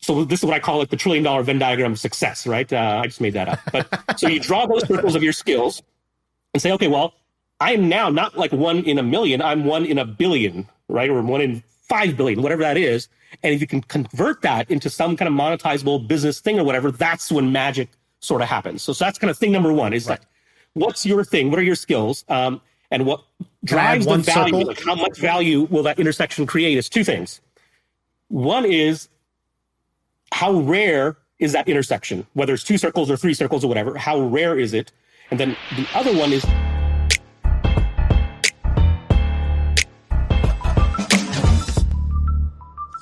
So this is what I call like the $1 trillion Venn diagram of success, right? I just made that up. But so you draw those circles of your skills and say, okay, well, I am now not like 1 in a million. I'm 1 in a billion, right? Or 1 in 5 billion, whatever that is. And if you can convert that into some kind of monetizable business thing or whatever, that's when magic sort of happens. So that's kind of thing number one is like, what's your thing? What are your skills? And what drives the value? Like how much value will that intersection create is 2 things. One is how rare is that intersection? Whether it's 2 circles or 3 circles or whatever, how rare is it? And then the other one is...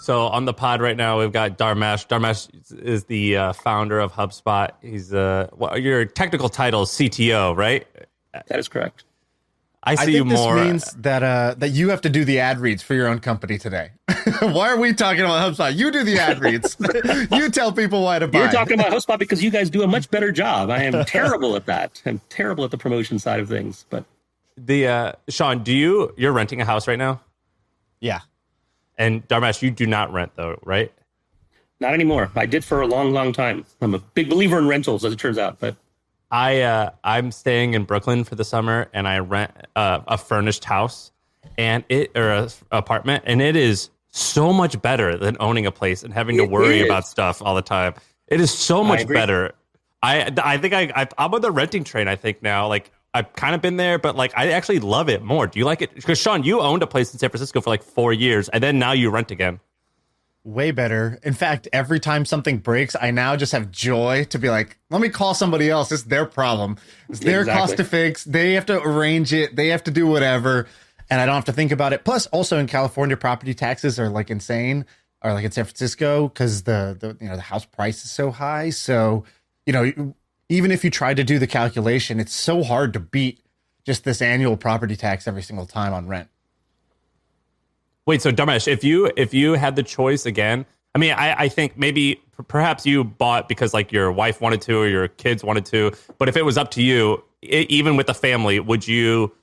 So on the pod right now, we've got Dharmesh. Dharmesh is the founder of HubSpot. He's your technical title is CTO, right? That is correct. I think this means that you have to do the ad reads for your own company today. Why are we talking about HubSpot? You do the ad reads. You tell people why to buy. You're talking about HubSpot because you guys do a much better job. I am terrible at that. I'm terrible at the promotion side of things. But Shaan, you're renting a house right now? Yeah. And Dharmesh, you do not rent though, right? Not anymore. I did for a long, long time. I'm a big believer in rentals, as it turns out. But I'm staying in Brooklyn for the summer, and I rent a furnished house and an apartment, and it is so much better than owning a place and having to worry about stuff all the time. It is so much better. I think I'm on the renting train. I think now, like I've kind of been there, but like I actually love it more. Do you like it? Because Shaan, you owned a place in San Francisco for like 4 years, and then now you rent again. Way better. In fact, every time something breaks, I now just have joy to be like, let me call somebody else. It's their problem. It's their cost to fix. They have to arrange it. They have to do whatever. And I don't have to think about it. Plus, also in California, property taxes are like insane, or like in San Francisco, because the house price is so high. So, even if you try to do the calculation, it's so hard to beat just this annual property tax every single time on rent. Wait, so Dharmesh, if you had the choice again, I mean, I think maybe perhaps you bought because like your wife wanted to or your kids wanted to, but if it was up to you, even with a family, would you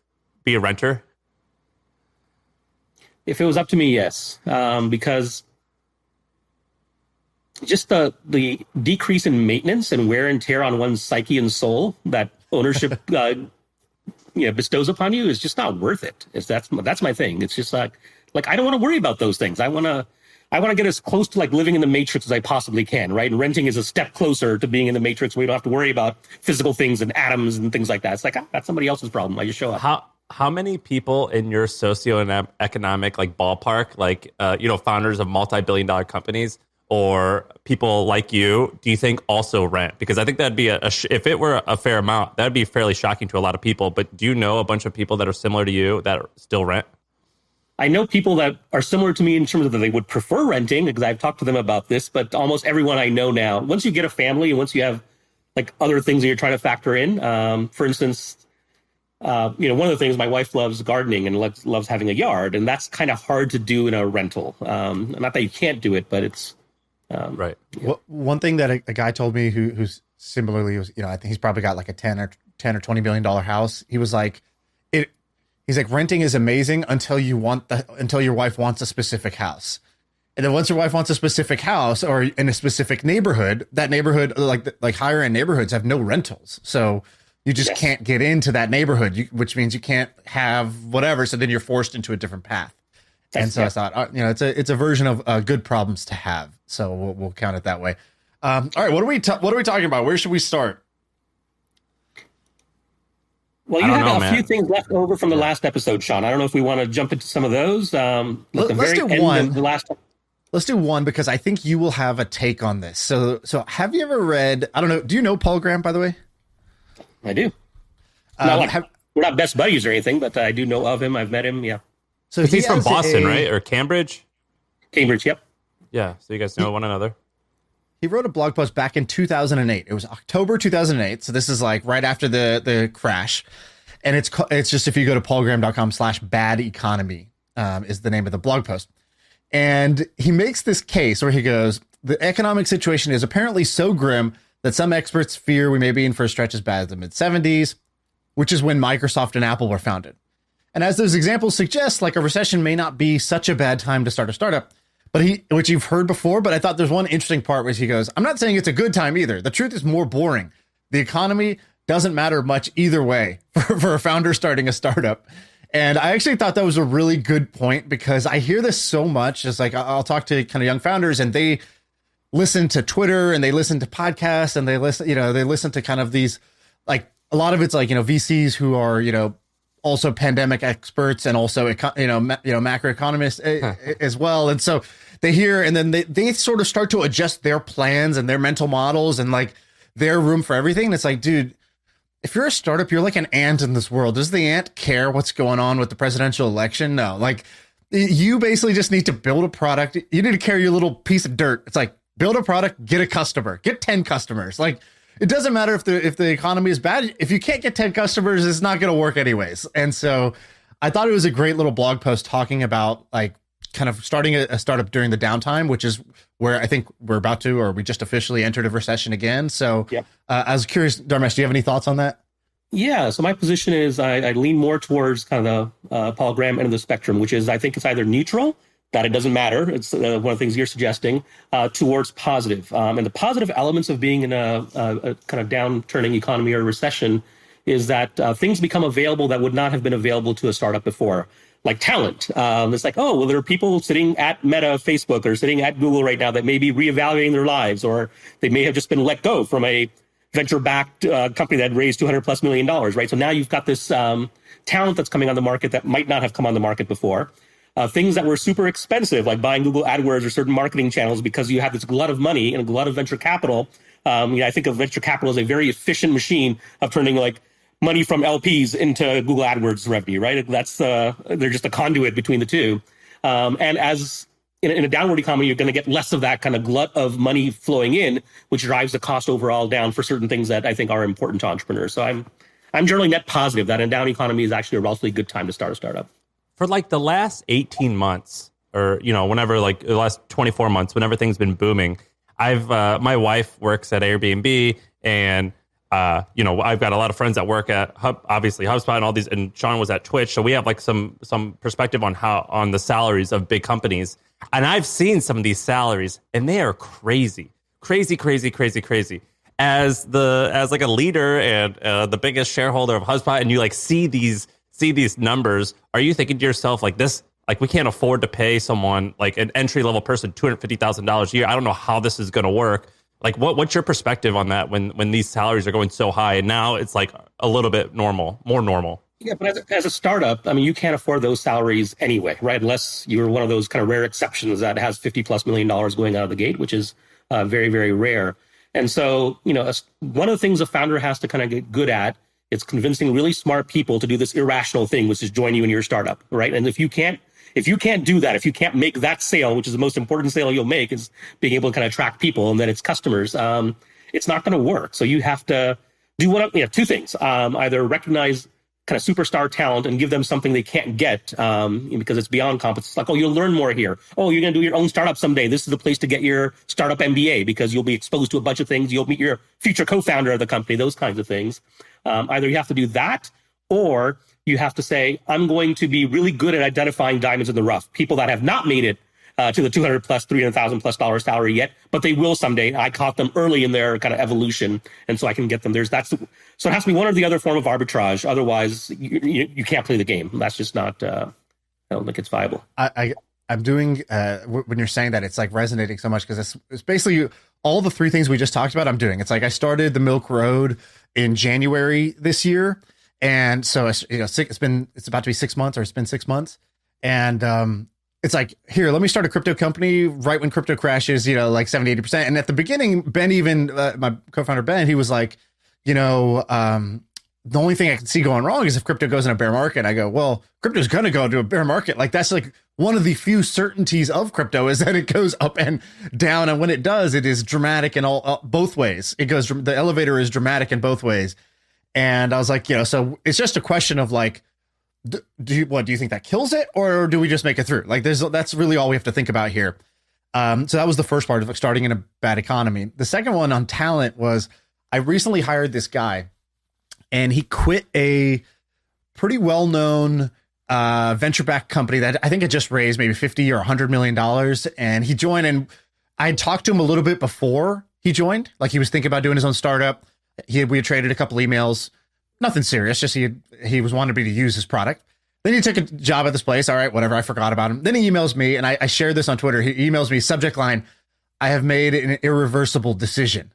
be a renter? If it was up to me, yes, because just the decrease in maintenance and wear and tear on one's psyche and soul that ownership bestows upon you is just not worth it. That's my thing. It's just like I don't want to worry about those things. I want to get as close to like living in the matrix as I possibly can, right? And renting is a step closer to being in the matrix where you don't have to worry about physical things and atoms and things like that. It's like that's somebody else's problem. I just show up. How many people in your socioeconomic like ballpark, like founders of multi-billion-dollar companies or people like you, do you think also rent? Because I think that'd be if it were a fair amount, that'd be fairly shocking to a lot of people. But do you know a bunch of people that are similar to you that still rent? I know people that are similar to me in terms of that they would prefer renting because I've talked to them about this, but almost everyone I know now, once you get a family and once you have like other things that you're trying to factor in, for instance, one of the things my wife loves gardening and loves having a yard, and that's kind of hard to do in a rental. Not that you can't do it, but it's right. Yeah. Well, one thing that a guy told me who's similarly was, I think he's probably got like a 10 or $20 million house. He was like, he's like, renting is amazing until your wife wants a specific house. And then once your wife wants a specific house or in a specific neighborhood, that neighborhood, like higher end neighborhoods have no rentals. So you just can't get into that neighborhood, which means you can't have whatever. So then you're forced into a different path. I thought, it's a version of good problems to have. So we'll count it that way. All right. What are we talking about? Where should we start? Well, you had a few things left over from the last episode, Shaan. I don't know if we want to jump into some of those. Let's do one because I think you will have a take on this. So have you ever read, I don't know, do you know Paul Graham, by the way? I do. We're not best buddies or anything, but I do know of him. I've met him, yeah. So he's from Boston, right? Or Cambridge? Cambridge, yep. Yeah, so you guys know one another. He wrote a blog post back in 2008. It was October 2008. So this is like right after the crash. And it's just, if you go to paulgraham.com/bad economy is the name of the blog post. And he makes this case where he goes, the economic situation is apparently so grim that some experts fear we may be in for a stretch as bad as the mid-70s, which is when Microsoft and Apple were founded. And as those examples suggest, like a recession may not be such a bad time to start a startup, which you've heard before, but I thought there's one interesting part where he goes, I'm not saying it's a good time either. The truth is more boring. The economy doesn't matter much either way for a founder starting a startup. And I actually thought that was a really good point, because I hear this so much. It's like, I'll talk to kind of young founders, and they listen to Twitter and they listen to podcasts, and they listen to kind of these, like, a lot of it's like, VCs who are, also pandemic experts and also, macroeconomists as well. And so they hear, and then they sort of start to adjust their plans and their mental models and like their room for everything. And it's like, dude, if you're a startup, you're like an ant in this world. Does the ant care what's going on with the presidential election? No, like, you basically just need to build a product. You need to carry your little piece of dirt. It's like, build a product, get a customer, get 10 customers. Like, it doesn't matter if the economy is bad. If you can't get 10 customers, it's not going to work anyways. And so I thought it was a great little blog post talking about like kind of starting a startup during the downtime, which is where I think we're about to, or we just officially entered a recession again. So yep. I was curious, Dharmesh, do you have any thoughts on that? Yeah. So my position is I lean more towards kind of the Paul Graham end of the spectrum, which is I think it's either neutral, that it doesn't matter. It's one of the things you're suggesting, towards positive. And the positive elements of being in a kind of downturning economy or recession is that things become available that would not have been available to a startup before, like talent. It's like, oh, well, there are people sitting at Meta, Facebook, or sitting at Google right now that may be reevaluating their lives, or they may have just been let go from a venture-backed company that raised $200+ million, right? So now you've got this talent that's coming on the market that might not have come on the market before. Things that were super expensive, like buying Google AdWords or certain marketing channels, because you have this glut of money and a glut of venture capital. I think of venture capital as a very efficient machine of turning like money from LPs into Google AdWords revenue, right? That's they're just a conduit between the two. And as in a downward economy, you're going to get less of that kind of glut of money flowing in, which drives the cost overall down for certain things that I think are important to entrepreneurs. So I'm generally net positive that in a down economy is actually a relatively good time to start a startup. For like the last 18 months or, whenever, like the last 24 months, whenever things been booming, my wife works at Airbnb, and, I've got a lot of friends that work at obviously HubSpot and all these, and Shaan was at Twitch. So we have like some perspective on the salaries of big companies. And I've seen some of these salaries, and they are crazy. As like a leader and the biggest shareholder of HubSpot, and you like see these numbers, are you thinking to yourself like this, like we can't afford to pay someone like an entry level person $250,000 a year? I don't know how this is going to work. Like what's your perspective on that when these salaries are going so high and now it's like a little bit more normal? Yeah, but as a startup, I mean, you can't afford those salaries anyway, right? Unless you're one of those kind of rare exceptions that has $50+ million going out of the gate, which is very, very rare. And so, one of the things a founder has to kind of get good at, it's convincing really smart people to do this irrational thing, which is join you in your startup, right? And if you can't do that, if you can't make that sale, which is the most important sale you'll make, is being able to kind of attract people and then it's customers, it's not going to work. So you have to do two things: either recognize kind of superstar talent and give them something they can't get because it's beyond competence. It's like, oh, you'll learn more here. Oh, you're going to do your own startup someday. This is the place to get your startup MBA because you'll be exposed to a bunch of things. You'll meet your future co-founder of the company, those kinds of things. Either you have to do that, or you have to say, I'm going to be really good at identifying diamonds in the rough, people that have not made it to the $200+, $300,000+ salary yet, but they will someday. I caught them early in their kind of evolution, and so I can get them. So it has to be one or the other form of arbitrage. Otherwise, you can't play the game. That's just not. I don't think it's viable. I'm doing when you're saying that, it's like resonating so much because it's basically all the three things we just talked about. I'm doing. It's like I started the Milk Road in January this year, and so it's about to be 6 months, or it's been 6 months, and it's like, here, let me start a crypto company right when crypto crashes, like 70-80%. And at the beginning, Ben, even my co-founder Ben, he was like, the only thing I can see going wrong is if crypto goes in a bear market. I go, well, crypto's going to go into a bear market. Like that's like one of the few certainties of crypto is that it goes up and down. And when it does, it is dramatic in both ways. The elevator is dramatic in both ways. And I was like, so it's just a question of like, do you think that kills it, or do we just make it through? Like that's really all we have to think about here. So that was the first part of like starting in a bad economy. The second one on talent was I recently hired this guy, and he quit a pretty well-known venture-backed company that I think had just raised maybe 50 or $100 million. And he joined, and I had talked to him a little bit before he joined. Like, he was thinking about doing his own startup. We had traded a couple emails, nothing serious, just he was wanting me to use his product. Then he took a job at this place. All right, whatever. I forgot about him. Then he emails me, and I shared this on Twitter. He emails me, subject line, "I have made an irreversible decision."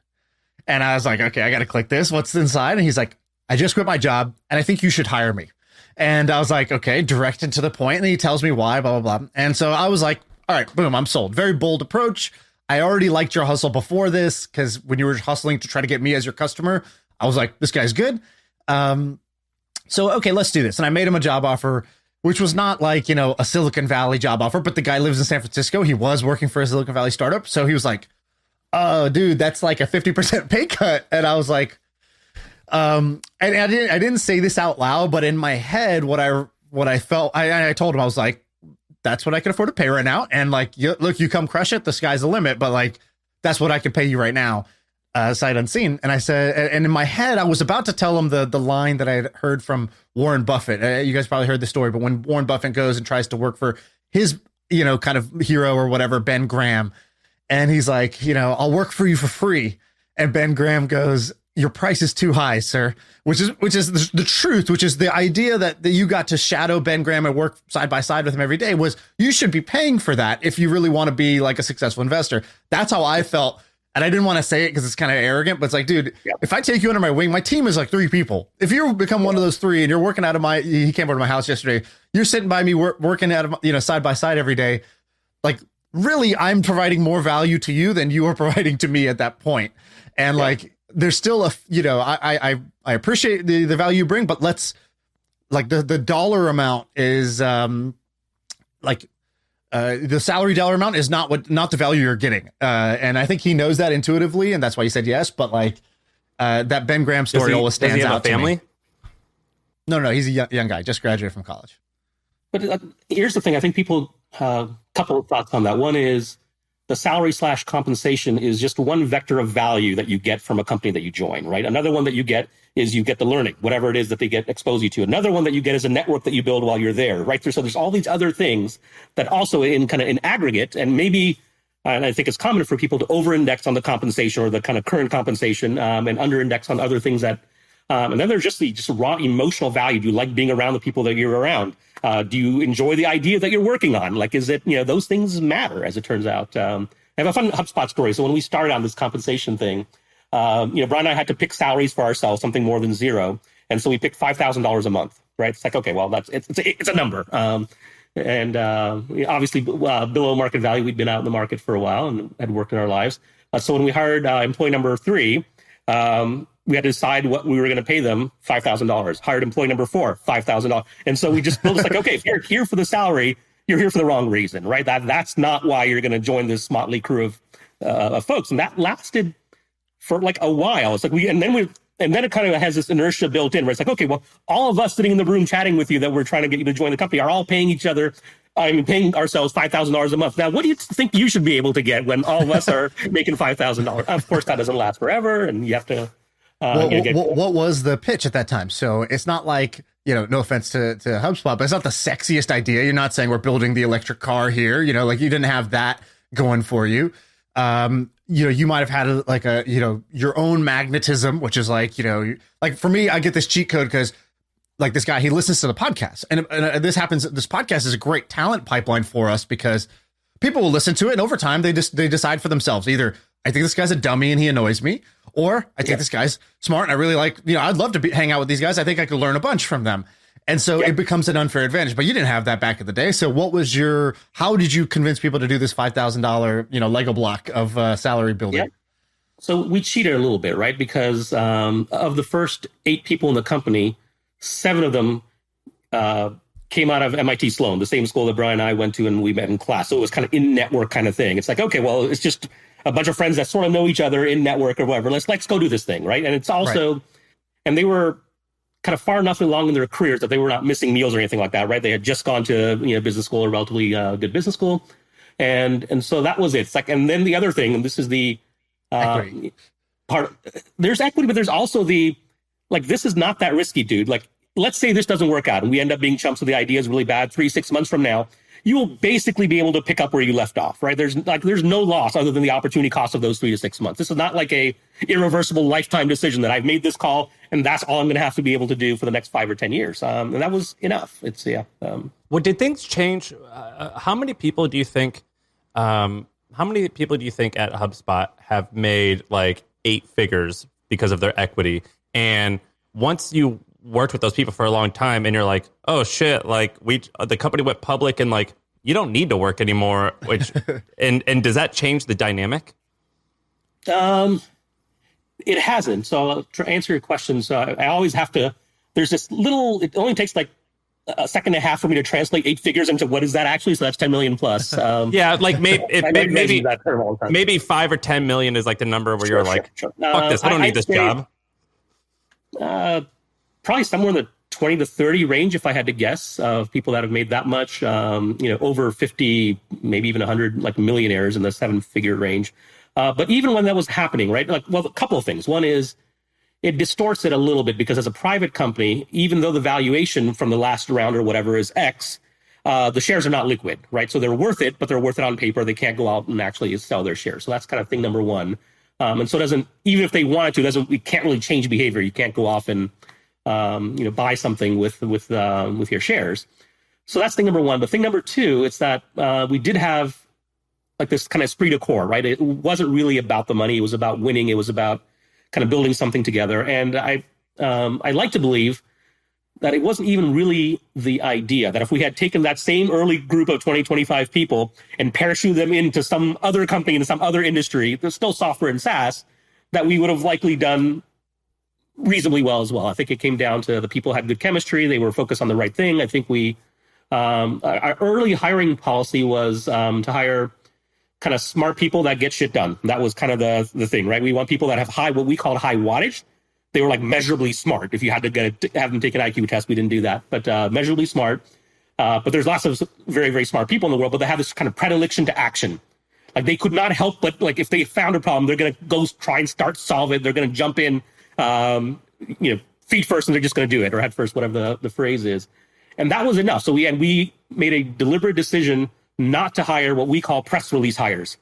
And I was like, okay, I got to click this. What's inside? And he's like, "I just quit my job, and I think you should hire me." And I was like, okay, direct and to the point. And he tells me why, blah, blah, blah. And so I was like, all right, boom, I'm sold. Very bold approach. I already liked your hustle before this, because when you were hustling to try to get me as your customer, I was like, this guy's good. So, okay, let's do this. And I made him a job offer, which was not like, a Silicon Valley job offer, but the guy lives in San Francisco. He was working for a Silicon Valley startup. So he was like, oh, dude, that's like a 50% pay cut. And I was like, and I didn't say this out loud, but in my head, what I felt, I told him, I was like, that's what I can afford to pay right now. And like, look, you come crush it. The sky's the limit, but like, that's what I can pay you right now. Sight unseen. And I said, and in my head, I was about to tell him the line that I had heard from Warren Buffett. You guys probably heard the story, but when Warren Buffett goes and tries to work for his, kind of hero or whatever, Ben Graham, and he's like, I'll work for you for free. And Ben Graham goes, "Your price is too high, sir," which is the truth, which is the idea that you got to shadow Ben Graham and work side by side with him every day, was you should be paying for that if you really want to be like a successful investor. That's how I felt. And I didn't want to say it because it's kind of arrogant, but it's like, dude, if I take you under my wing, my team is like 3 people. If you become one of those 3 and you're working out of he came over to my house yesterday, you're sitting by me working out of, side by side every day. Like, really, I'm providing more value to you than you are providing to me at that point. And like, there's still I appreciate the value you bring, but let's like the dollar amount is the salary dollar amount is not the value you're getting. And I think he knows that intuitively, and that's why he said yes. But like that Ben Graham story always stands out to me. No, he's a young guy, just graduated from college. But here's the thing. I think people, couple of thoughts on that. One is the salary / compensation is just one vector of value that you get from a company that you join, right? Another one that you get is you get the learning, whatever it is that they expose you to. Another one that you get is a network that you build while you're there, right? So there's all these other things that also in aggregate, and maybe, and I think it's common for people to over-index on the compensation or the kind of current compensation and under-index on other things that, and then there's just the raw emotional value. Do you like being around the people that you're around? Do you enjoy the idea that you're working on? Like, is it, those things matter, as it turns out. I have a fun HubSpot story. So when we started on this compensation thing, Brian and I had to pick salaries for ourselves, something more than 0. And so we picked $5,000 a month, right? It's like, okay, well, it's a number. And obviously below market value. We'd been out in the market for a while and had worked in our lives. So when we hired employee number 3, we had to decide what we were going to pay them, $5,000. Hired employee number 4, $5,000. And so we just built this like, okay, if you're here for the salary, you're here for the wrong reason, right? That's not why you're going to join this motley crew of folks. And that lasted for like a while. It's like and then it kind of has this inertia built in where it's like, okay, well, all of us sitting in the room chatting with you that we're trying to get you to join the company are all paying each other. Paying ourselves $5,000 a month. Now, what do you think you should be able to get when all of us are making $5,000? Of course, that doesn't last forever, and you have to. What was the pitch at that time? So it's not like, no offense to HubSpot, but it's not the sexiest idea. You're not saying we're building the electric car here. Like you didn't have that going for you. You might have had your own magnetism, which is like, like for me, I get this cheat code because like this guy, he listens to the podcast, and this happens. This podcast is a great talent pipeline for us because people will listen to it, and over time they decide for themselves. Either I think this guy's a dummy and he annoys me, or I think this guy's smart and I really like, I'd love to hang out with these guys. I think I could learn a bunch from them. And so it becomes an unfair advantage, but you didn't have that back in the day. So how did you convince people to do this $5,000, Lego block of salary building? Yeah. So we cheated a little bit, right? Because of the first 8 people in the company, 7 of them came out of MIT Sloan, the same school that Brian and I went to, and we met in class. So it was kind of in-network kind of thing. It's like, okay, well, it's just a bunch of friends that sort of know each other in network or whatever. Let's go do this thing, right? And it's also, right. And they were kind of far enough along in their careers that they were not missing meals or anything like that, right? They had just gone to business school, a relatively good business school, and so that was it. It's like, and then the other thing, and this is the part. There's equity, but there's also the like. This is not that risky, dude. Like let's say this doesn't work out and we end up being chumps with the idea is really bad 3-6 months from now, you will basically be able to pick up where you left off, right? There's no loss other than the opportunity cost of those 3 to 6 months. This is not like a irreversible lifetime decision that I've made this call and that's all I'm going to have to be able to do for the next 5 or 10 years. And that was enough. It's Well, did things change? How many people do you think? How many people do you think at HubSpot have made like 8 figures because of their equity? And once you worked with those people for a long time and you're like, oh shit, like the company went public and like you don't need to work anymore, which and does that change the dynamic? It hasn't. So to answer your questions, I always have to, there's this little, it only takes like a second and a half for me to translate 8 figures into what is that actually? So that's 10 million plus. Yeah, like maybe 5 or 10 million is like the number where you're like, fuck this, I don't need this job. Probably somewhere in the 20 to 30 range, if I had to guess, of people that have made that much, over 50, maybe even 100, like millionaires in the 7-figure range. But even when that was happening, right? Like, well, a couple of things. One is it distorts it a little bit because as a private company, even though the valuation from the last round or whatever is X, the shares are not liquid, right? So they're worth it, but they're worth it on paper. They can't go out and actually sell their shares. So that's kind of thing number one. And so it doesn't, even if they wanted to, it can't really change behavior. You can't go off and buy something with your shares. So that's thing number one. But thing number two, it's that we did have like this kind of esprit de corps, right? It wasn't really about the money. It was about winning. It was about kind of building something together. And I like to believe that it wasn't even really the idea that if we had taken that same early group of 20, 25 people and parachuted them into some other company, into some other industry, there's still software and SaaS, that we would have likely done reasonably well as well. I think it came down to the people had good chemistry. They were focused on the right thing. I think our early hiring policy was to hire kind of smart people that get shit done. That was kind of the thing, right? We want people that have what we called high wattage. They were like measurably smart. If you had to have them take an IQ test, we didn't do that, but measurably smart. But there's lots of very, very smart people in the world, but they have this kind of predilection to action. Like they could not help but like if they found a problem, they're going to go try and start solve it. They're going to jump in, feet first, and they're just going to do it, or head first, whatever the phrase is. And that was enough. So we made a deliberate decision not to hire what we call press release hires.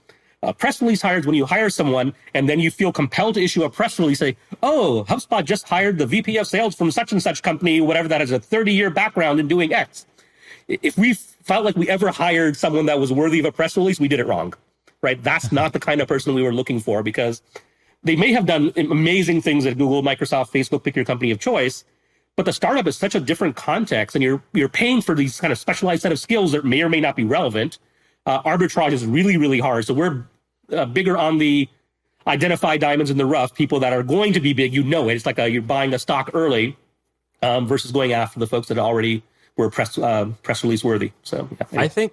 Press release hires when you hire someone and then you feel compelled to issue a press release, say, oh, HubSpot just hired the VP of sales from such and such company, whatever that is, a 30-year background in doing X. If we felt like we ever hired someone that was worthy of a press release, we did it wrong, right? That's not the kind of person we were looking for, because they may have done amazing things at Google, Microsoft, Facebook, pick your company of choice, but the startup is such a different context, and you're paying for these kind of specialized set of skills that may or may not be relevant. Arbitrage is really, really hard. So we're bigger on the identify diamonds in the rough, people that are going to be big. You know it. It's like you're buying a stock early versus going after the folks that already were press release worthy. So yeah. I think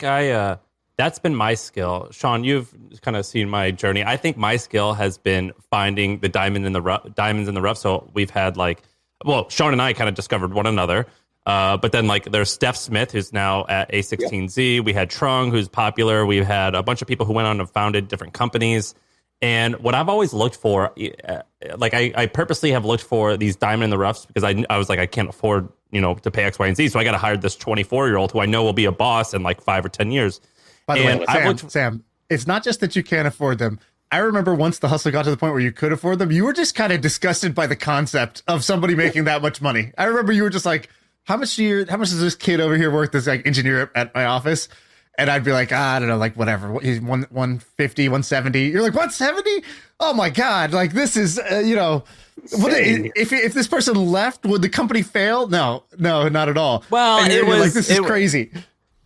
that's been my skill. Shaan, you've kind of seen my journey. I think my skill has been finding the diamonds in the rough. So we've had Shaan and I kind of discovered one another. But then there's Steph Smith, who's now at A16Z. We had Trung, who's popular. We've had a bunch of people who went on and founded different companies. And what I've always looked for, I purposely have looked for these diamond in the roughs because I was like, I can't afford, to pay X, Y, and Z. So I got to hire this 24-year-old who I know will be a boss in 5 or 10 years. By the way, Sam, it's not just that you can't afford them. I remember once the hustle got to the point where you could afford them, you were just kind of disgusted by the concept of somebody making that much money. I remember you were just like, how much is this kid over here worth, this engineer at my office? And I'd be like, I don't know, whatever. He's 150, 170. You're like, 170? Oh my God. This is, if this person left, would the company fail? No, not at all. Well, this is crazy.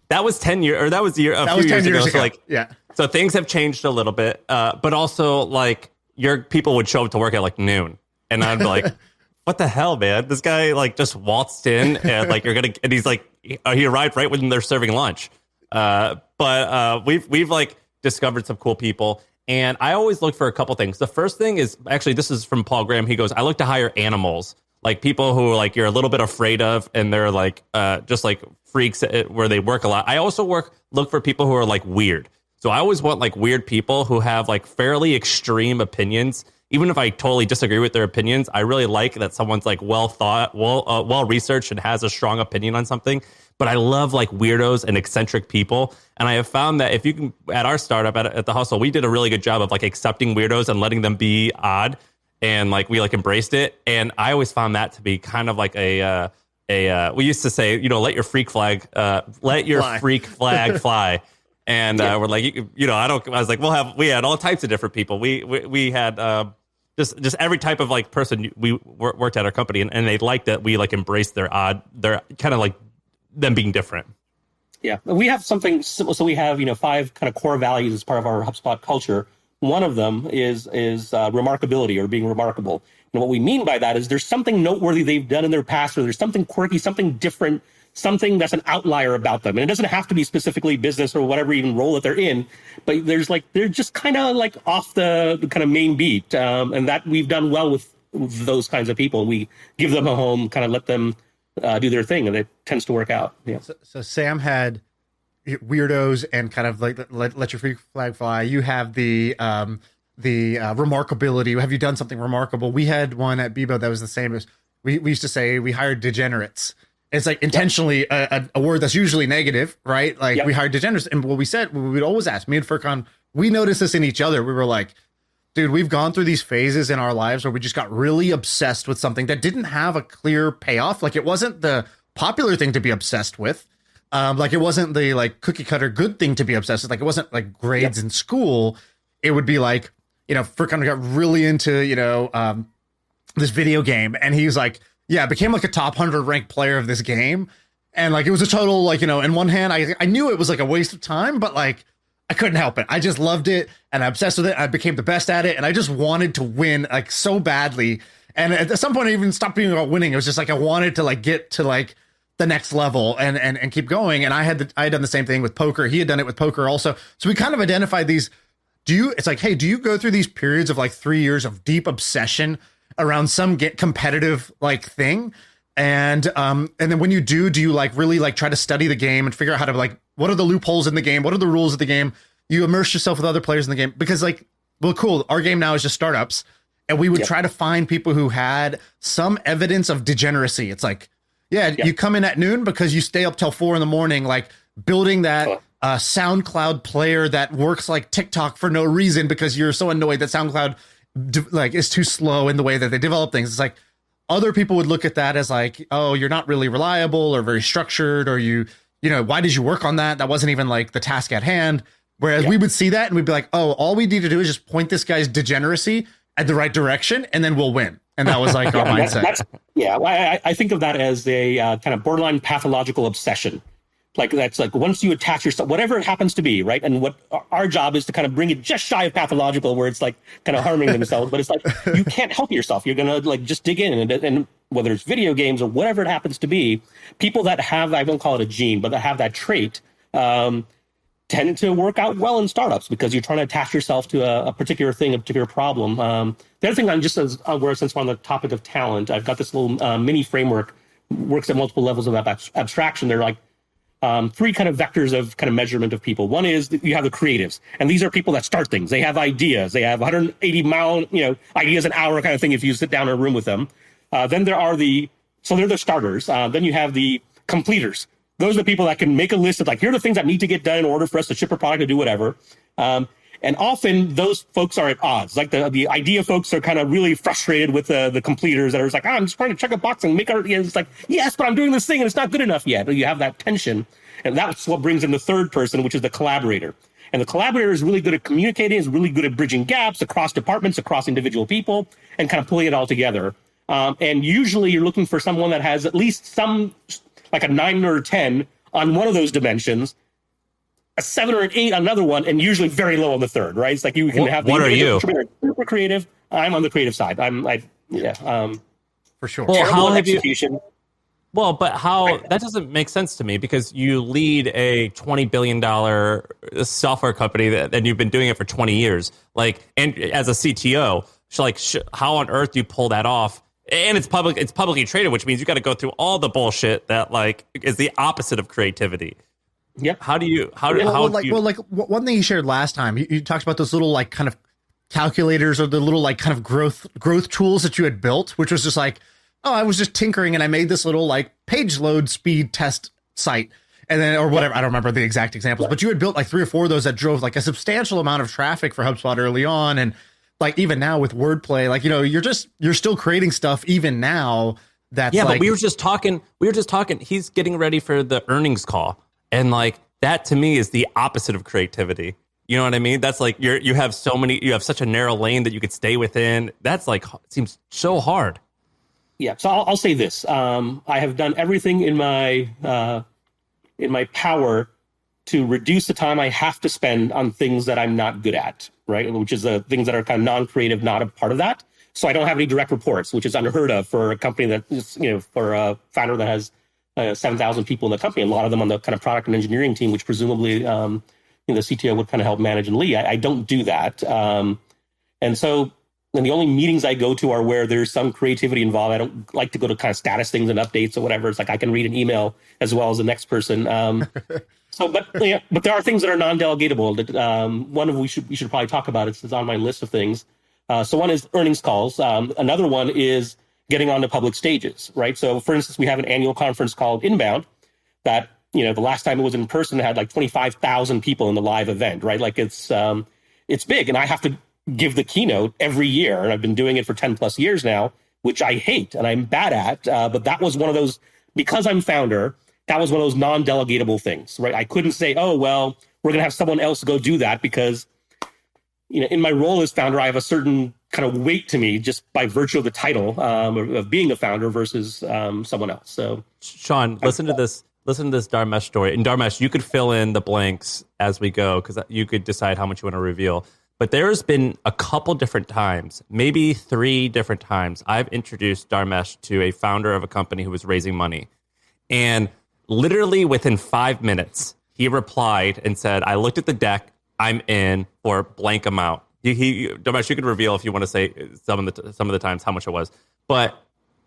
That was 10 years, or that was a few years ago. So yeah. So things have changed a little bit. But also your people would show up to work at noon, and I'd be like, what the hell, man? This guy just waltzed in and and he's he arrived right when they're serving lunch. But we've discovered some cool people, and I always look for a couple things. The first thing is actually, this is from Paul Graham. He goes, I look to hire animals, people who you're a little bit afraid of, and they're just freaks where they work a lot. I also look for people who are weird. So I always want weird people who have fairly extreme opinions even if I totally disagree with their opinions, I really like that someone's like well thought, well researched, and has a strong opinion on something. But I love like weirdos and eccentric people. And I have found that if you can, at our startup at the Hustle, we did a really good job of like accepting weirdos and letting them be odd. And like, we like embraced it. And I always found that to be kind of like we used to say, let your freak flag, freak flag fly. And we're like, I was like, we had all types of different people. We had just every type of like person we worked at our company, and they liked that we like embraced their kind of like them being different. Yeah, we have something similar. So we have 5 kind of core values as part of our HubSpot culture. One of them is remarkability, or being remarkable. And what we mean by that is there's something noteworthy they've done in their past, or there's something quirky, something different, something that's an outlier about them. And it doesn't have to be specifically business or whatever even role that they're in, but they're just kind of like off the kind of main beat. And that we've done well with those kinds of people. We give them a home, kind of let them do their thing, and it tends to work out. Yeah. So Sam had weirdos and kind of like let your freak flag fly. You have the remarkability. Have you done something remarkable? We had one at Bebo that was the same as we used to say we hired degenerates. It's like intentionally a word that's usually negative, right? Like we hired degenerates. And what we said, we would always ask, me and Furkan, we noticed this in each other. We were like, dude, we've gone through these phases in our lives where we just got really obsessed with something that didn't have a clear payoff. Like it wasn't the popular thing to be obsessed with. Like it wasn't the like cookie cutter good thing to be obsessed with. Like it wasn't like grades in school. It would be like, Furkan got really into, this video game, and he's like, yeah, became like a top 100 ranked player of this game. And like, it was a total, like, in one hand, I knew it was like a waste of time, but like, I couldn't help it. I just loved it, and I obsessed with it. I became the best at it, and I just wanted to win like so badly. And at some point I even stopped being about winning. It was just like, I wanted to like get to like the next level and keep going. And I had done the same thing with poker. He had done it with poker also. So we kind of identified these. It's like, hey, do you go through these periods of like 3 years of deep obsession around some competitive like thing? And then when you do you like really like try to study the game and figure out how to like, what are the loopholes in the game? What are the rules of the game? You immerse yourself with other players in the game, because like, well, cool. Our game now is just startups, and we would try to find people who had some evidence of degeneracy. It's like, you come in at noon because you stay up till 4 a.m, like building that SoundCloud player that works like TikTok for no reason because you're so annoyed that SoundCloud like is too slow in the way that they develop things. It's like other people would look at that as like, oh, you're not really reliable or very structured, or why did you work on that? That wasn't even like the task at hand. Whereas we would see that and we'd be like, oh, all we need to do is just point this guy's degeneracy at the right direction, and then we'll win. And that was like our mindset. I think of that as a kind of borderline pathological obsession. Like that's like once you attach yourself, whatever it happens to be, right? And what our job is to kind of bring it just shy of pathological, where it's like kind of harming themselves. But it's like you can't help yourself. You're gonna like just dig in, and whether it's video games or whatever it happens to be, people that have, I won't call it a gene, but that have that trait tend to work out well in startups, because you're trying to attach yourself to a particular thing, a particular problem. The other thing, since we're on the topic of talent, I've got this little mini framework, works at multiple levels of abstraction. They're like 3 kind of vectors of kind of measurement of people. One is that you have the creatives, and these are people that start things. They have ideas. They have 180 mile, ideas an hour kind of thing if you sit down in a room with them. Then there are they're the starters. Then you have the completers. Those are the people that can make a list of like, here are the things that need to get done in order for us to ship a product or do whatever. And often those folks are at odds. Like the idea folks are kind of really frustrated with the completers that are just like, I'm just trying to check a box and make our, it's like, yes, but I'm doing this thing and it's not good enough yet. You have that tension. And that's what brings in the third person, which is the collaborator. And the collaborator is really good at communicating, is really good at bridging gaps across departments, across individual people, and kind of pulling it all together. And usually you're looking for someone that has at least some, like a 9 or a 10 on one of those dimensions, a 7 or an 8 on another one, and usually very low on the third, right? It's like you can have. What are you? Super creative. I'm on the creative side. For sure. Well, how have execution. You? Well, but how that doesn't make sense to me, because you lead a $20 billion software company and you've been doing it for 20 years. Like, and as a CTO, how on earth do you pull that off? And it's publicly traded, which means you got to go through all the bullshit that like is the opposite of creativity. Yep. How do you? One thing he shared last time, he talks about those little like kind of calculators or the little like kind of growth tools that you had built, which was just like, oh, I was just tinkering and I made this little like page load speed test site. And then, or whatever, I don't remember the exact examples, but you had built like 3 or 4 of those that drove like a substantial amount of traffic for HubSpot early on. And like, even now with Wordplay, like, you're still creating stuff even now. That's yeah, like, but we were just talking, he's getting ready for the earnings call. And like, that to me is the opposite of creativity. You know what I mean? That's like, you have such a narrow lane that you could stay within. That's like, seems so hard. Yeah. So I'll say this. I have done everything in my power to reduce the time I have to spend on things that I'm not good at, right? Which is the things that are kind of non-creative, not a part of that. So I don't have any direct reports, which is unheard of for a company that is, for a founder that has 7,000 people in the company, a lot of them on the kind of product and engineering team, which presumably the CTO would kind of help manage and lead. I don't do that. And so then the only meetings I go to are where there's some creativity involved. I don't like to go to kind of status things and updates or whatever. It's like I can read an email as well as the next person. But there are things that are non-delegatable. That one of we should probably talk about. It's on my list of things. So one is earnings calls. Another one is getting onto public stages, right? So for instance, we have an annual conference called Inbound that, the last time it was in person, it had like 25,000 people in the live event, right? Like it's big, and I have to give the keynote every year. And I've been doing it for 10 plus years now, which I hate and I'm bad at. But that was one of those, because I'm founder, that was one of those non-delegatable things, right? I couldn't say, oh, well, we're going to have someone else go do that because, in my role as founder, I have a certain kind of weight to me just by virtue of the title of being a founder versus someone else. So, Shaan, listen to this Dharmesh story. And Dharmesh, you could fill in the blanks as we go because you could decide how much you want to reveal. But there's been a couple different times, maybe 3 different times, I've introduced Dharmesh to a founder of a company who was raising money. And literally within 5 minutes, he replied and said, I looked at the deck, I'm in for blank amount. Dharmesh, you could reveal if you want to say some of the times how much it was. But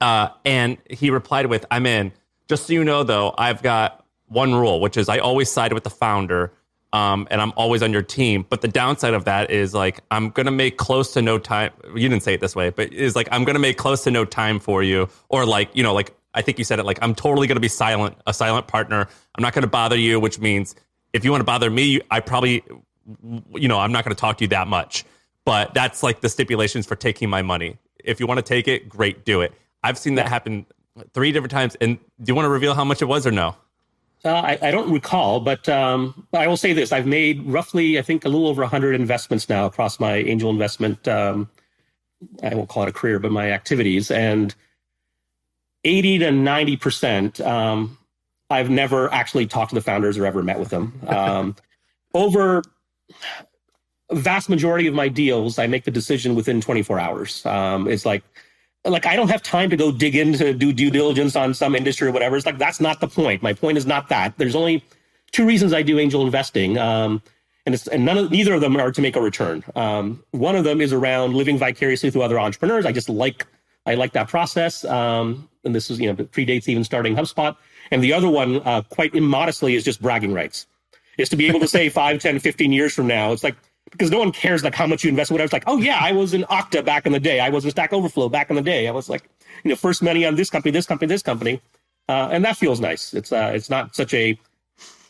and he replied with, I'm in. Just so you know, though, I've got one rule, which is I always side with the founder. And I'm always on your team. But the downside of that is like, I'm going to make close to no time. You didn't say it this way, but it's like, I'm going to make close to no time for you. Or like, like, I think you said it like, I'm totally going to be a silent partner. I'm not going to bother you, which means if you want to bother me, I probably, I'm not going to talk to you that much. But that's like the stipulations for taking my money. If you want to take it, great, do it. I've seen that happen 3 different times. And do you want to reveal how much it was or no? I don't recall, but I will say this. I've made roughly, I think, a little over 100 investments now across my angel investment, I won't call it a career, but my activities. And 80 to 90%, I've never actually talked to the founders or ever met with them. Over a vast majority of my deals, I make the decision within 24 hours. It's like I don't have time to go dig in to do due diligence on some industry or whatever. It's like, that's not the point. My point is not that. There's only 2 reasons I do angel investing. And neither of them are to make a return. One of them is around living vicariously through other entrepreneurs. I like that process. And this is, predates even starting HubSpot. And the other one, quite immodestly, is just bragging rights. Is to be able to say 5, 10, 15 years from now, it's like, because no one cares like how much you invest, whatever. It's like, oh yeah, I was in Okta back in the day. I was in Stack Overflow back in the day. I was like, first money on this company. And that feels nice. It's not such a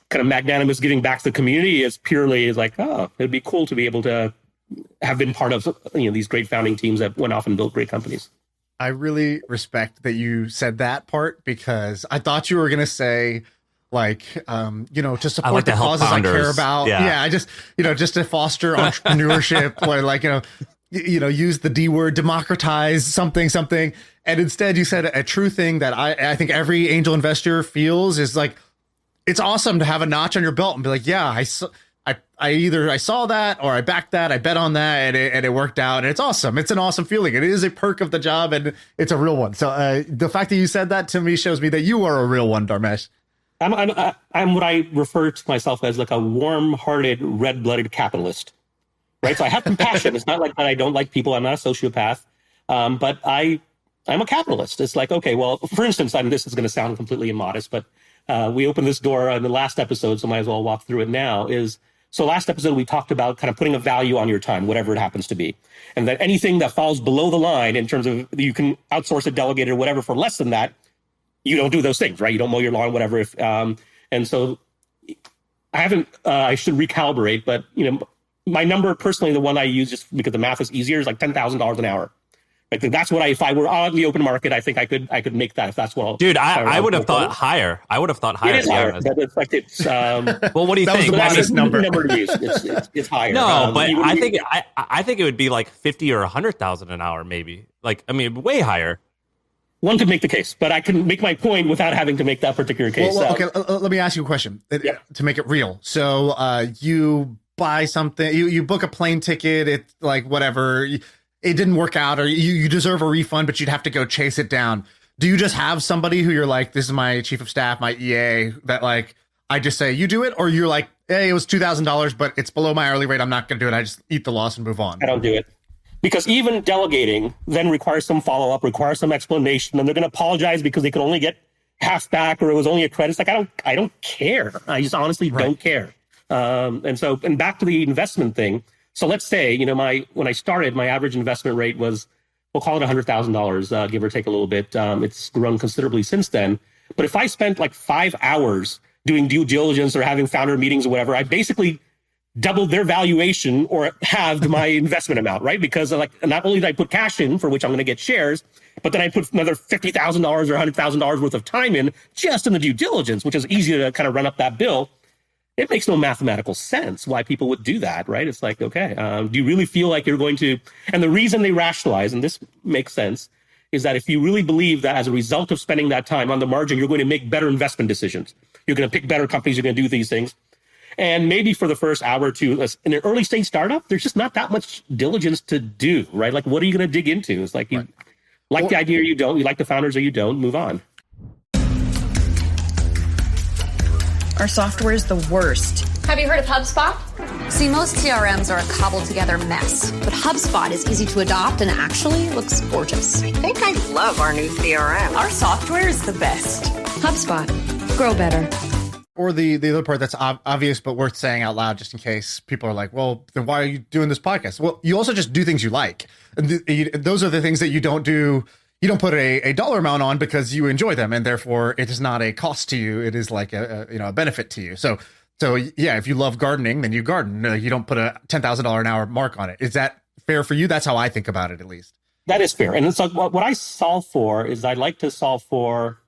kind of magnanimous giving back to the community. It's purely like, oh, it'd be cool to be able to have been part of, these great founding teams that went off and built great companies. I really respect that you said that part because I thought you were going to say, like, to support like the causes I care about. Yeah, I just, just to foster entrepreneurship, or like, use the D word, democratize something. And instead you said a true thing that I think every angel investor feels is like, it's awesome to have a notch on your belt and be like, yeah, I saw that or I backed that, I bet on that and it worked out. And it's awesome. It's an awesome feeling. It is a perk of the job and it's a real one. So the fact that you said that to me shows me that you are a real one, Dharmesh. I'm what I refer to myself as like a warm-hearted, red-blooded capitalist, right? So I have compassion. It's not like that I don't like people. I'm not a sociopath, but I'm a capitalist. It's like, okay, well, for instance, this is going to sound completely immodest, but we opened this door in the last episode, so might as well walk through it now, is So last episode, we talked about kind of putting a value on your time, whatever it happens to be. And that anything that falls below the line in terms of you can outsource it, delegate it, or whatever for less than that, you don't do those things, right? You don't mow your lawn, whatever. And so I haven't, I should recalibrate, but my number personally, the one I use just because the math is easier, is like $10,000 an hour. Like that's what if I were on the open market, I think I could make that if that's what. Dude, I would have thought higher. I would have thought higher. It is higher. But it's like well, what do you think? Was the modest number to use. It's higher. No, but I think it would be like 50 or 100,000 an hour, maybe. Like, I mean, way higher. One could make the case, but I can make my point without having to make that particular case. Well, okay, let me ask you a question to make it real. So you buy something, you book a plane ticket, it's like whatever. It didn't work out, or you deserve a refund, but you'd have to go chase it down. Do you just have somebody who you're like, this is my chief of staff, my EA, that like, I just say, you do it? Or you're like, hey, it was $2,000, but it's below my hourly rate. I'm not going to do it. I just eat the loss and move on. I don't do it. Because even delegating then requires some follow-up, requires some explanation, and they're going to apologize because they could only get half back, or it was only a credit. It's like, I don't care. I just honestly don't care. And back to the investment thing. So let's say, when I started, my average investment rate was, we'll call it $100,000, give or take a little bit. It's grown considerably since then. But if I spent like 5 hours doing due diligence or having founder meetings or whatever, I basically doubled their valuation or halved my investment amount, right? Because like, not only did I put cash in for which I'm going to get shares, but then I put another $50,000 or $100,000 worth of time in just in the due diligence, which is easier to kind of run up that bill. It makes no mathematical sense why people would do that, right? It's like, okay, do you really feel like you're going to, and the reason they rationalize, and this makes sense, is that if you really believe that as a result of spending that time on the margin, you're going to make better investment decisions. You're going to pick better companies, you're going to do these things. And maybe for the first hour or two, in an early stage startup, there's just not that much diligence to do, right? Like, what are you going to dig into? It's like, you like the idea or you don't, you like the founders or you don't, move on. Our software is the worst. Have you heard of HubSpot? See, most CRMs are a cobbled together mess, but HubSpot is easy to adopt and actually looks gorgeous. I think I love our new CRM. Our software is the best. HubSpot. Grow better. Or the other part that's obvious but worth saying out loud, just in case people are like, well, then why are you doing this podcast? Well, you also just do things you like. And those are the things that you don't do. You don't put a dollar amount on because you enjoy them, and therefore it is not a cost to you. It is like a benefit to you. So yeah, if you love gardening, then you garden. You don't put a $10,000 an hour mark on it. Is that fair for you? That's how I think about it, at least. That is fair. And it's like what I solve for is I like to solve for.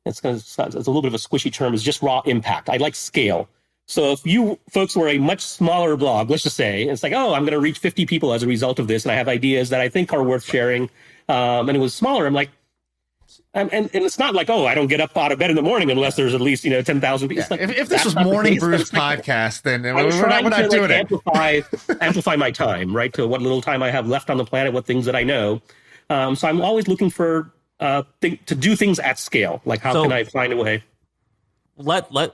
It's a little bit of a squishy term. Is just raw impact. I like scale. So if you folks were a much smaller blog, let's just say, it's like, oh, I'm going to reach 50 people as a result of this, and I have ideas that I think are worth sharing. And it was smaller. I'm like, and it's not like, oh, I don't get up out of bed in the morning unless there's at least 10,000 people. Yeah, like, if this was Morning Brews podcast, then we're not doing it. Amplify my time, right? To what little time I have left on the planet, what things that I know. So I'm always looking for to do things at scale. Like, how can I find a way?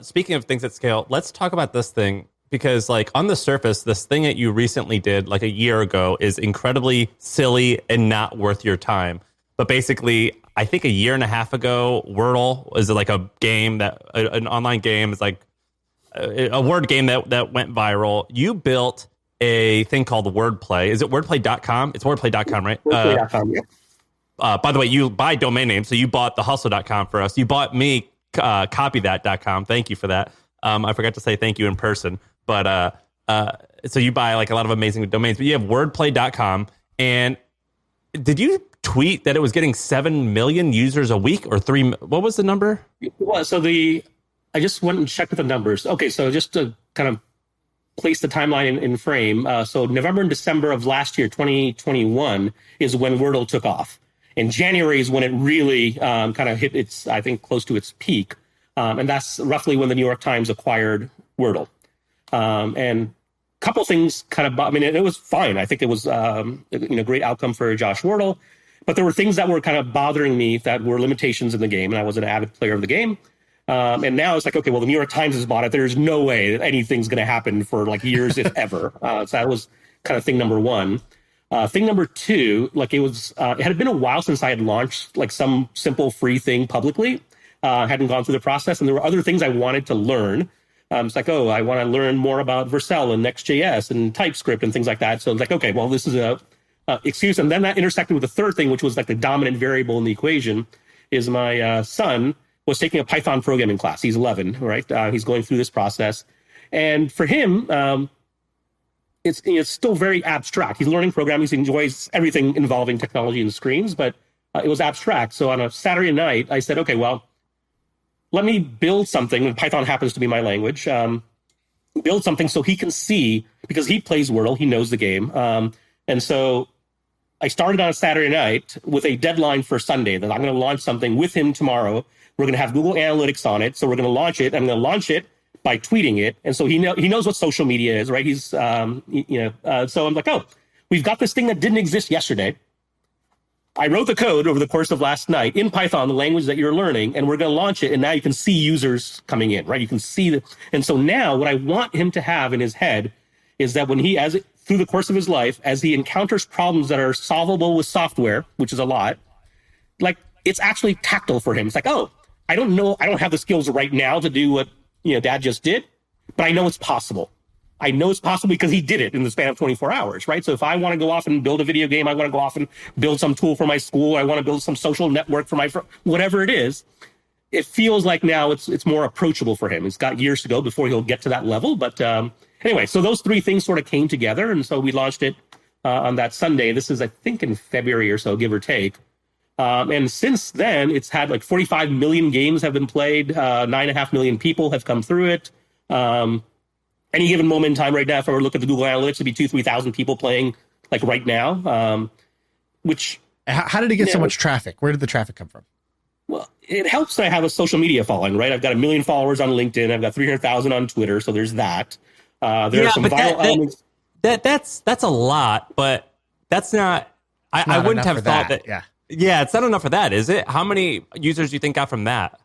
Speaking of things at scale, let's talk about this thing. Because like on the surface, this thing that you recently did like a year ago is incredibly silly and not worth your time. But basically, I think a year and a half ago, Wordle is like a game an online game. It's like a word game that went viral. You built a thing called Wordplay. Is it wordplay.com? It's wordplay.com, right? Wordplay.com, yeah. By the way, you buy domain names. So you bought thehustle.com for us. You bought me copythat.com. Thank you for that. I forgot to say thank you in person. But so you buy like a lot of amazing domains, but you have wordplay.com. And did you tweet that it was getting 7 million users a week or 3? What was the number? Well, so I just went and checked the numbers. Okay, so just to kind of place the timeline in frame. So November and December of last year, 2021, is when Wordle took off. And January is when it really kind of hit its, I think, close to its peak. And that's roughly when the New York Times acquired Wordle. And a couple things kind of, it was fine. I think it was, great outcome for Josh Wordle, but there were things that were kind of bothering me that were limitations in the game. And I was an avid player of the game. And now it's like, okay, well, the New York Times has bought it. There's no way that anything's going to happen for like years, if ever. So that was kind of thing number one. Thing number two, like it had been a while since I had launched like some simple free thing publicly. Hadn't gone through the process. And there were other things I wanted to learn. It's like, oh, I want to learn more about Vercel and Next.js and TypeScript and things like that. So it's like, okay, well, this is a excuse. And then that intersected with the third thing, which was like the dominant variable in the equation, is my son was taking a Python programming class. He's 11, right? He's going through this process. And for him, it's still very abstract. He's learning programming. He enjoys everything involving technology and screens, but it was abstract. So on a Saturday night, I said, okay, well, let me build something. And Python happens to be my language. Build something so he can see, because he plays Wordle, he knows the game. And so I started on a Saturday night with a deadline for Sunday that I'm going to launch something with him tomorrow. We're going to have Google Analytics on it. So we're going to launch it. I'm going to launch it by tweeting it. And so he knows what social media is, right? He's, so I'm like, oh, we've got this thing that didn't exist yesterday. I wrote the code over the course of last night in Python, the language that you're learning, and we're going to launch it. And now you can see users coming in, right? You can see that. And so now what I want him to have in his head is that when he, through the course of his life, as he encounters problems that are solvable with software, which is a lot, like it's actually tactile for him. It's like, oh, I don't have the skills right now to do what, Dad just did, but I know it's possible. I know it's possible because he did it in the span of 24 hours, right? So if I want to go off and build a video game, I want to go off and build some tool for my school, I want to build some social network for my whatever it is, it feels like now it's more approachable for him. It's got years to go before he'll get to that level. But anyway, so those three things sort of came together. And so we launched it on that Sunday. This is, I think, in February or so, give or take. And since then, it's had like 45 million games have been played. 9.5 million people have come through it. Any given moment in time right now, if I were to look at the Google Analytics, it'd be 2,000-3,000 people playing like right now, which... How did it get so much traffic? Where did the traffic come from? Well, it helps that I have a social media following, right? I've got 1 million followers on LinkedIn. I've got 300,000 on Twitter. So there's that. There are some viral elements. That's a lot, but that's not... I wouldn't have thought that... Yeah, it's not enough for that, is it? How many users do you think got from that?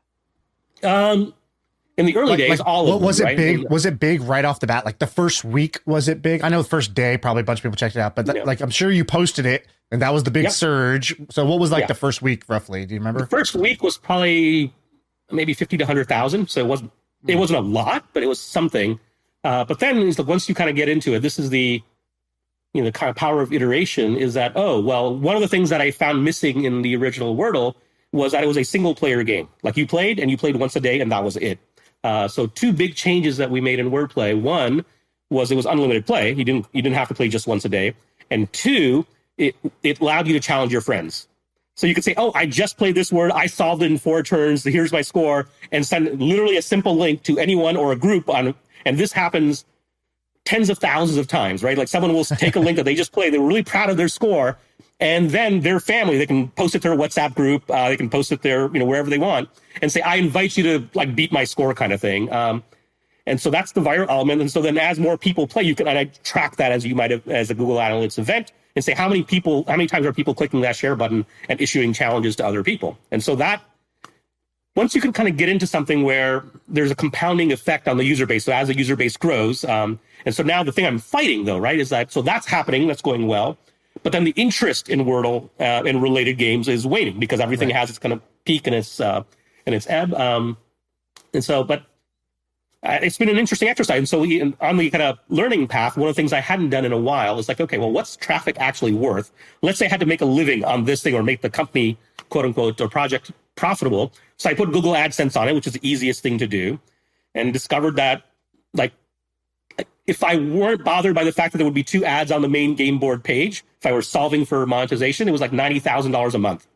In the early days, all of them, was it right? big? Was it big right off the bat? Like the first week, was it big? I know the first day, probably a bunch of people checked it out, but like I'm sure you posted it, and that was the big surge. So what was like the first week roughly? Do you remember? The first week was probably maybe 50 to 100,000. So it wasn't a lot, but it was something. But then it's like once you kind of get into it, this is the kind of power of iteration. Is that one of the things that I found missing in the original Wordle was that it was a single player game. Like you played once a day, and that was it. So two big changes that we made in Wordplay. One was it was unlimited play. You didn't have to play just once a day. And two, it allowed you to challenge your friends. So you could say, oh, I just played this word. I solved it in 4 turns. Here's my score. And send literally a simple link to anyone or a group on. And this happens tens of thousands of times, right? Like someone will take a link that they just played. They're really proud of their score. And then their family, they can post it to their WhatsApp group. They can post it there, wherever they want, and say, I invite you to like beat my score kind of thing. And so that's the viral element. And so then as more people play, you can and I track that as you might have as a Google Analytics event and say how many times are people clicking that share button and issuing challenges to other people. And so that once you can kind of get into something where there's a compounding effect on the user base. So as the user base grows, and so now the thing I'm fighting though, right, is that so that's happening, that's going well. But then the interest in Wordle and related games is waning because everything has its kind of peak and its ebb. And so, but it's been an interesting exercise. And so on the kind of learning path, one of the things I hadn't done in a while is like, okay, well, what's traffic actually worth? Let's say I had to make a living on this thing or make the company, quote unquote, or project profitable. So I put Google AdSense on it, which is the easiest thing to do, and discovered that like, if I weren't bothered by the fact that there would be 2 ads on the main game board page, if I were solving for monetization, it was like $90,000 a month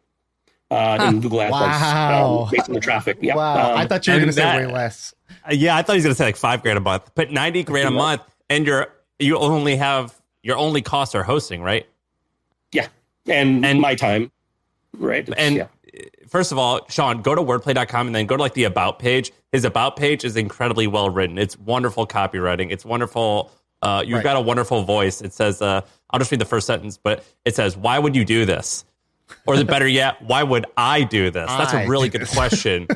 in Google AdSense based on the traffic. Yep. Wow, I thought you were going to say way less. Yeah, I thought he was going to say like $5,000 a month, but $90,000 a month, and your only costs are hosting, right? Yeah, and my time, right? First of all, Shaan, go to wordplay.com and then go to like the about page. His about page is incredibly well written. It's wonderful copywriting. It's wonderful. You've got a wonderful voice. It says, I'll just read the first sentence, but it says, why would you do this? Or is it better yet, why would I do this? That's a really good question.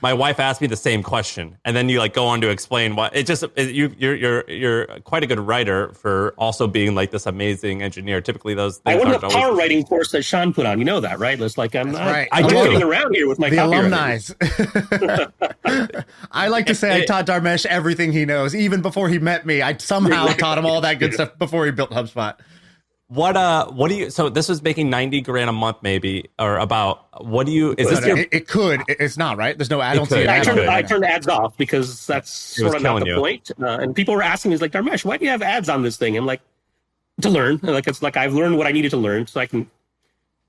My wife asked me the same question, and then you like go on to explain why. You're quite a good writer for also being like this amazing engineer. Typically, those things I won aren't the always power writing course that Shaan put on. You know that, right? It's like I'm getting around here with my the alumni. I like to say I taught Dharmesh everything he knows, even before he met me. I somehow taught him all that good stuff before he built HubSpot. What do you, so this was making 90 grand a month maybe, or about, what do you, is this your, it could, it's not, right? There's no, I don't see it. I turned ads off because that's sort of not the point. And people were asking me, like, Dharmesh, why do you have ads on this thing? I'm like, to learn. Like, it's like, I've learned what I needed to learn so I can.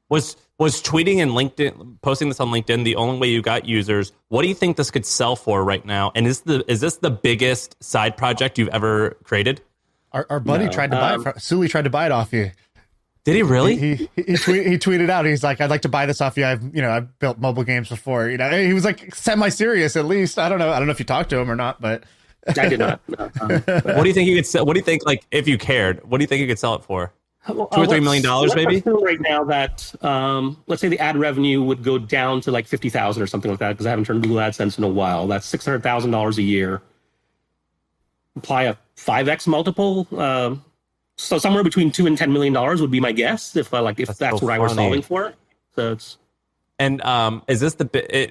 Was tweeting and LinkedIn, posting this on LinkedIn the only way you got users? What do you think this could sell for right now? And is this the biggest side project you've ever created? Our buddy tried to buy it. Sully tried to buy it off you. Did he really? He tweeted out. He's like, "I'd like to buy this off you. I've built mobile games before." He was like semi-serious at least. I don't know if you talked to him or not, but I did not. What do you think you could sell? What do you think, like, if you cared? What do you think you could sell it for? $2 or $3 million, maybe. Right now, that let's say the ad revenue would go down to like 50,000 or something like that, because I haven't turned Google AdSense in a while. That's $600,000 a year. Apply a 5x multiple, so somewhere between $2 and $10 million would be my guess if that's what I was solving for. So it's. And is this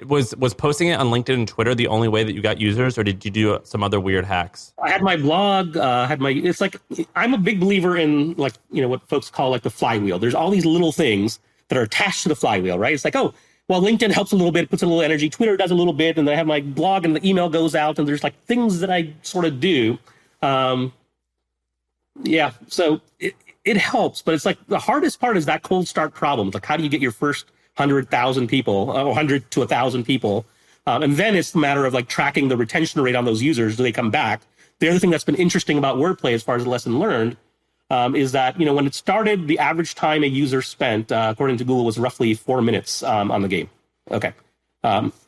was posting it on LinkedIn and Twitter the only way that you got users, or did you do some other weird hacks? I had my blog. It's like, I'm a big believer in, like, what folks call like the flywheel. There's all these little things that are attached to the flywheel, right? It's like, oh, well, LinkedIn helps a little bit, puts a little energy. Twitter does a little bit, and then I have my blog, and the email goes out, and there's like things that I sort of do. So it helps, but it's like the hardest part is that cold start problem. Like, how do you get your first 100,000 people, 100 to 1,000 people? And then it's the matter of like tracking the retention rate on those users. Do they come back? The other thing that's been interesting about Wordplay, as far as the lesson learned, is that, when it started, the average time a user spent, according to Google, was roughly 4 minutes on the game. Okay.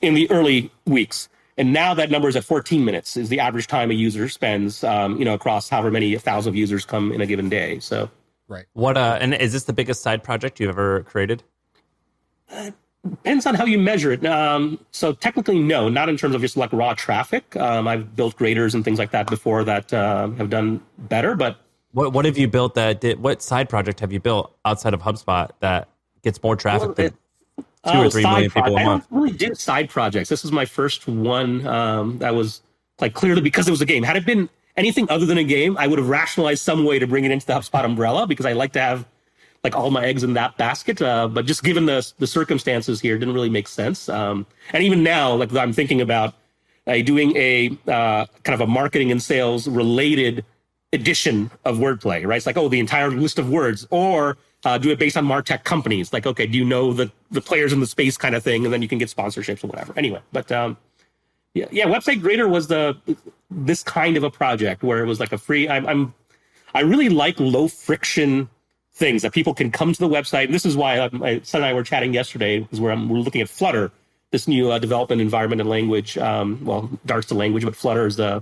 In the early weeks. And now that number is at 14 minutes is the average time a user spends, across however many 1,000 users come in a given day. So. Right. What, and is this the biggest side project you've ever created? Depends on how you measure it. So technically, no, not in terms of just like raw traffic. I've built graders and things like that before that have done better, but. What have you built what side project have you built outside of HubSpot that gets more traffic than 2 or 3 million people a month? I don't really do side projects. This is my first one that was like clearly because it was a game. Had it been anything other than a game, I would have rationalized some way to bring it into the HubSpot umbrella, because I like to have like all my eggs in that basket. But just given the circumstances here, it didn't really make sense. And even now, like, I'm thinking about doing a kind of a marketing and sales related edition of Wordplay, right? It's like, the entire list of words, or do it based on MarTech companies. Like, okay, do you know the players in the space kind of thing? And then you can get sponsorships or whatever. Anyway, but Website Grader was this kind of a project where it was like a free. I really like low friction things that people can come to the website. And this is why my son and I were chatting yesterday, because we're looking at Flutter, this new development environment and language. Dart's the language, but Flutter is the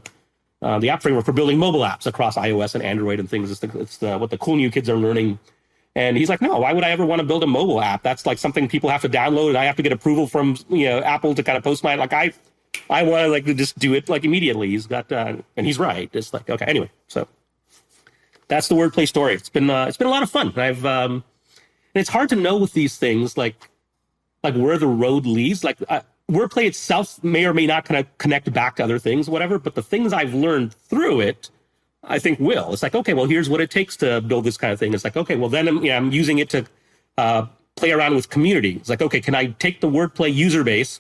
app framework for building mobile apps across iOS and Android and things. It's what the cool new kids are learning. And he's like, no, why would I ever want to build a mobile app? That's like something people have to download, and I have to get approval from Apple to kind of post my, like, I want to like to just do it like immediately. He's got and he's right. It's like, okay, anyway, so that's the Wordplay story. It's been a lot of fun. And it's hard to know with these things like where the road leads. Like Wordplay itself may or may not kind of connect back to other things, whatever. But the things I've learned through it, I think will. It's like, okay, well, here's what it takes to build this kind of thing. It's like, okay, well, then I'm using it to play around with community. It's like, okay, can I take the Wordplay user base,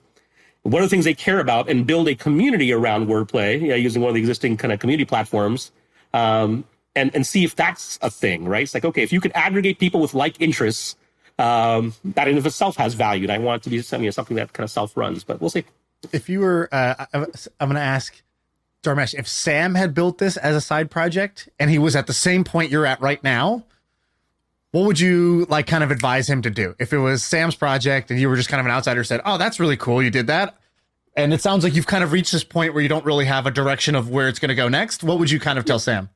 what are the things they care about, and build a community around Wordplay using one of the existing kind of community platforms, and see if that's a thing, right? It's like, okay, if you could aggregate people with like interests, that in of itself has value. And I want it to be something that kind of self-runs, but we'll see. If you were, I'm going to ask Dharmesh, if Sam had built this as a side project and he was at the same point you're at right now, what would you like kind of advise him to do? If it was Sam's project and you were just kind of an outsider, said, oh, that's really cool, you did that, and it sounds like you've kind of reached this point where you don't really have a direction of where it's going to go next, what would you kind of tell Sam?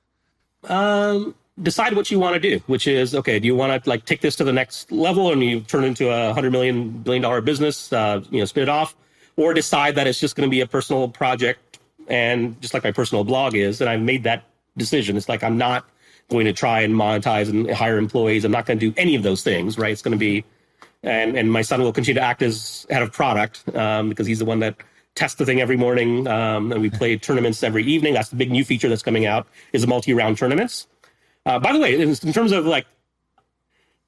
decide what you want to do, which is, okay, do you want to like take this to the next level and you turn it into a $100 billion business, spin it off, or decide that it's just going to be a personal project, and just like my personal blog is, and I've made that decision. It's like, I'm not going to try and monetize and hire employees. I'm not going to do any of those things, right? It's going to be, and my son will continue to act as head of product because he's the one that tests the thing every morning, and we play tournaments every evening. That's the big new feature that's coming out, is the multi-round tournaments. By the way, in terms of like,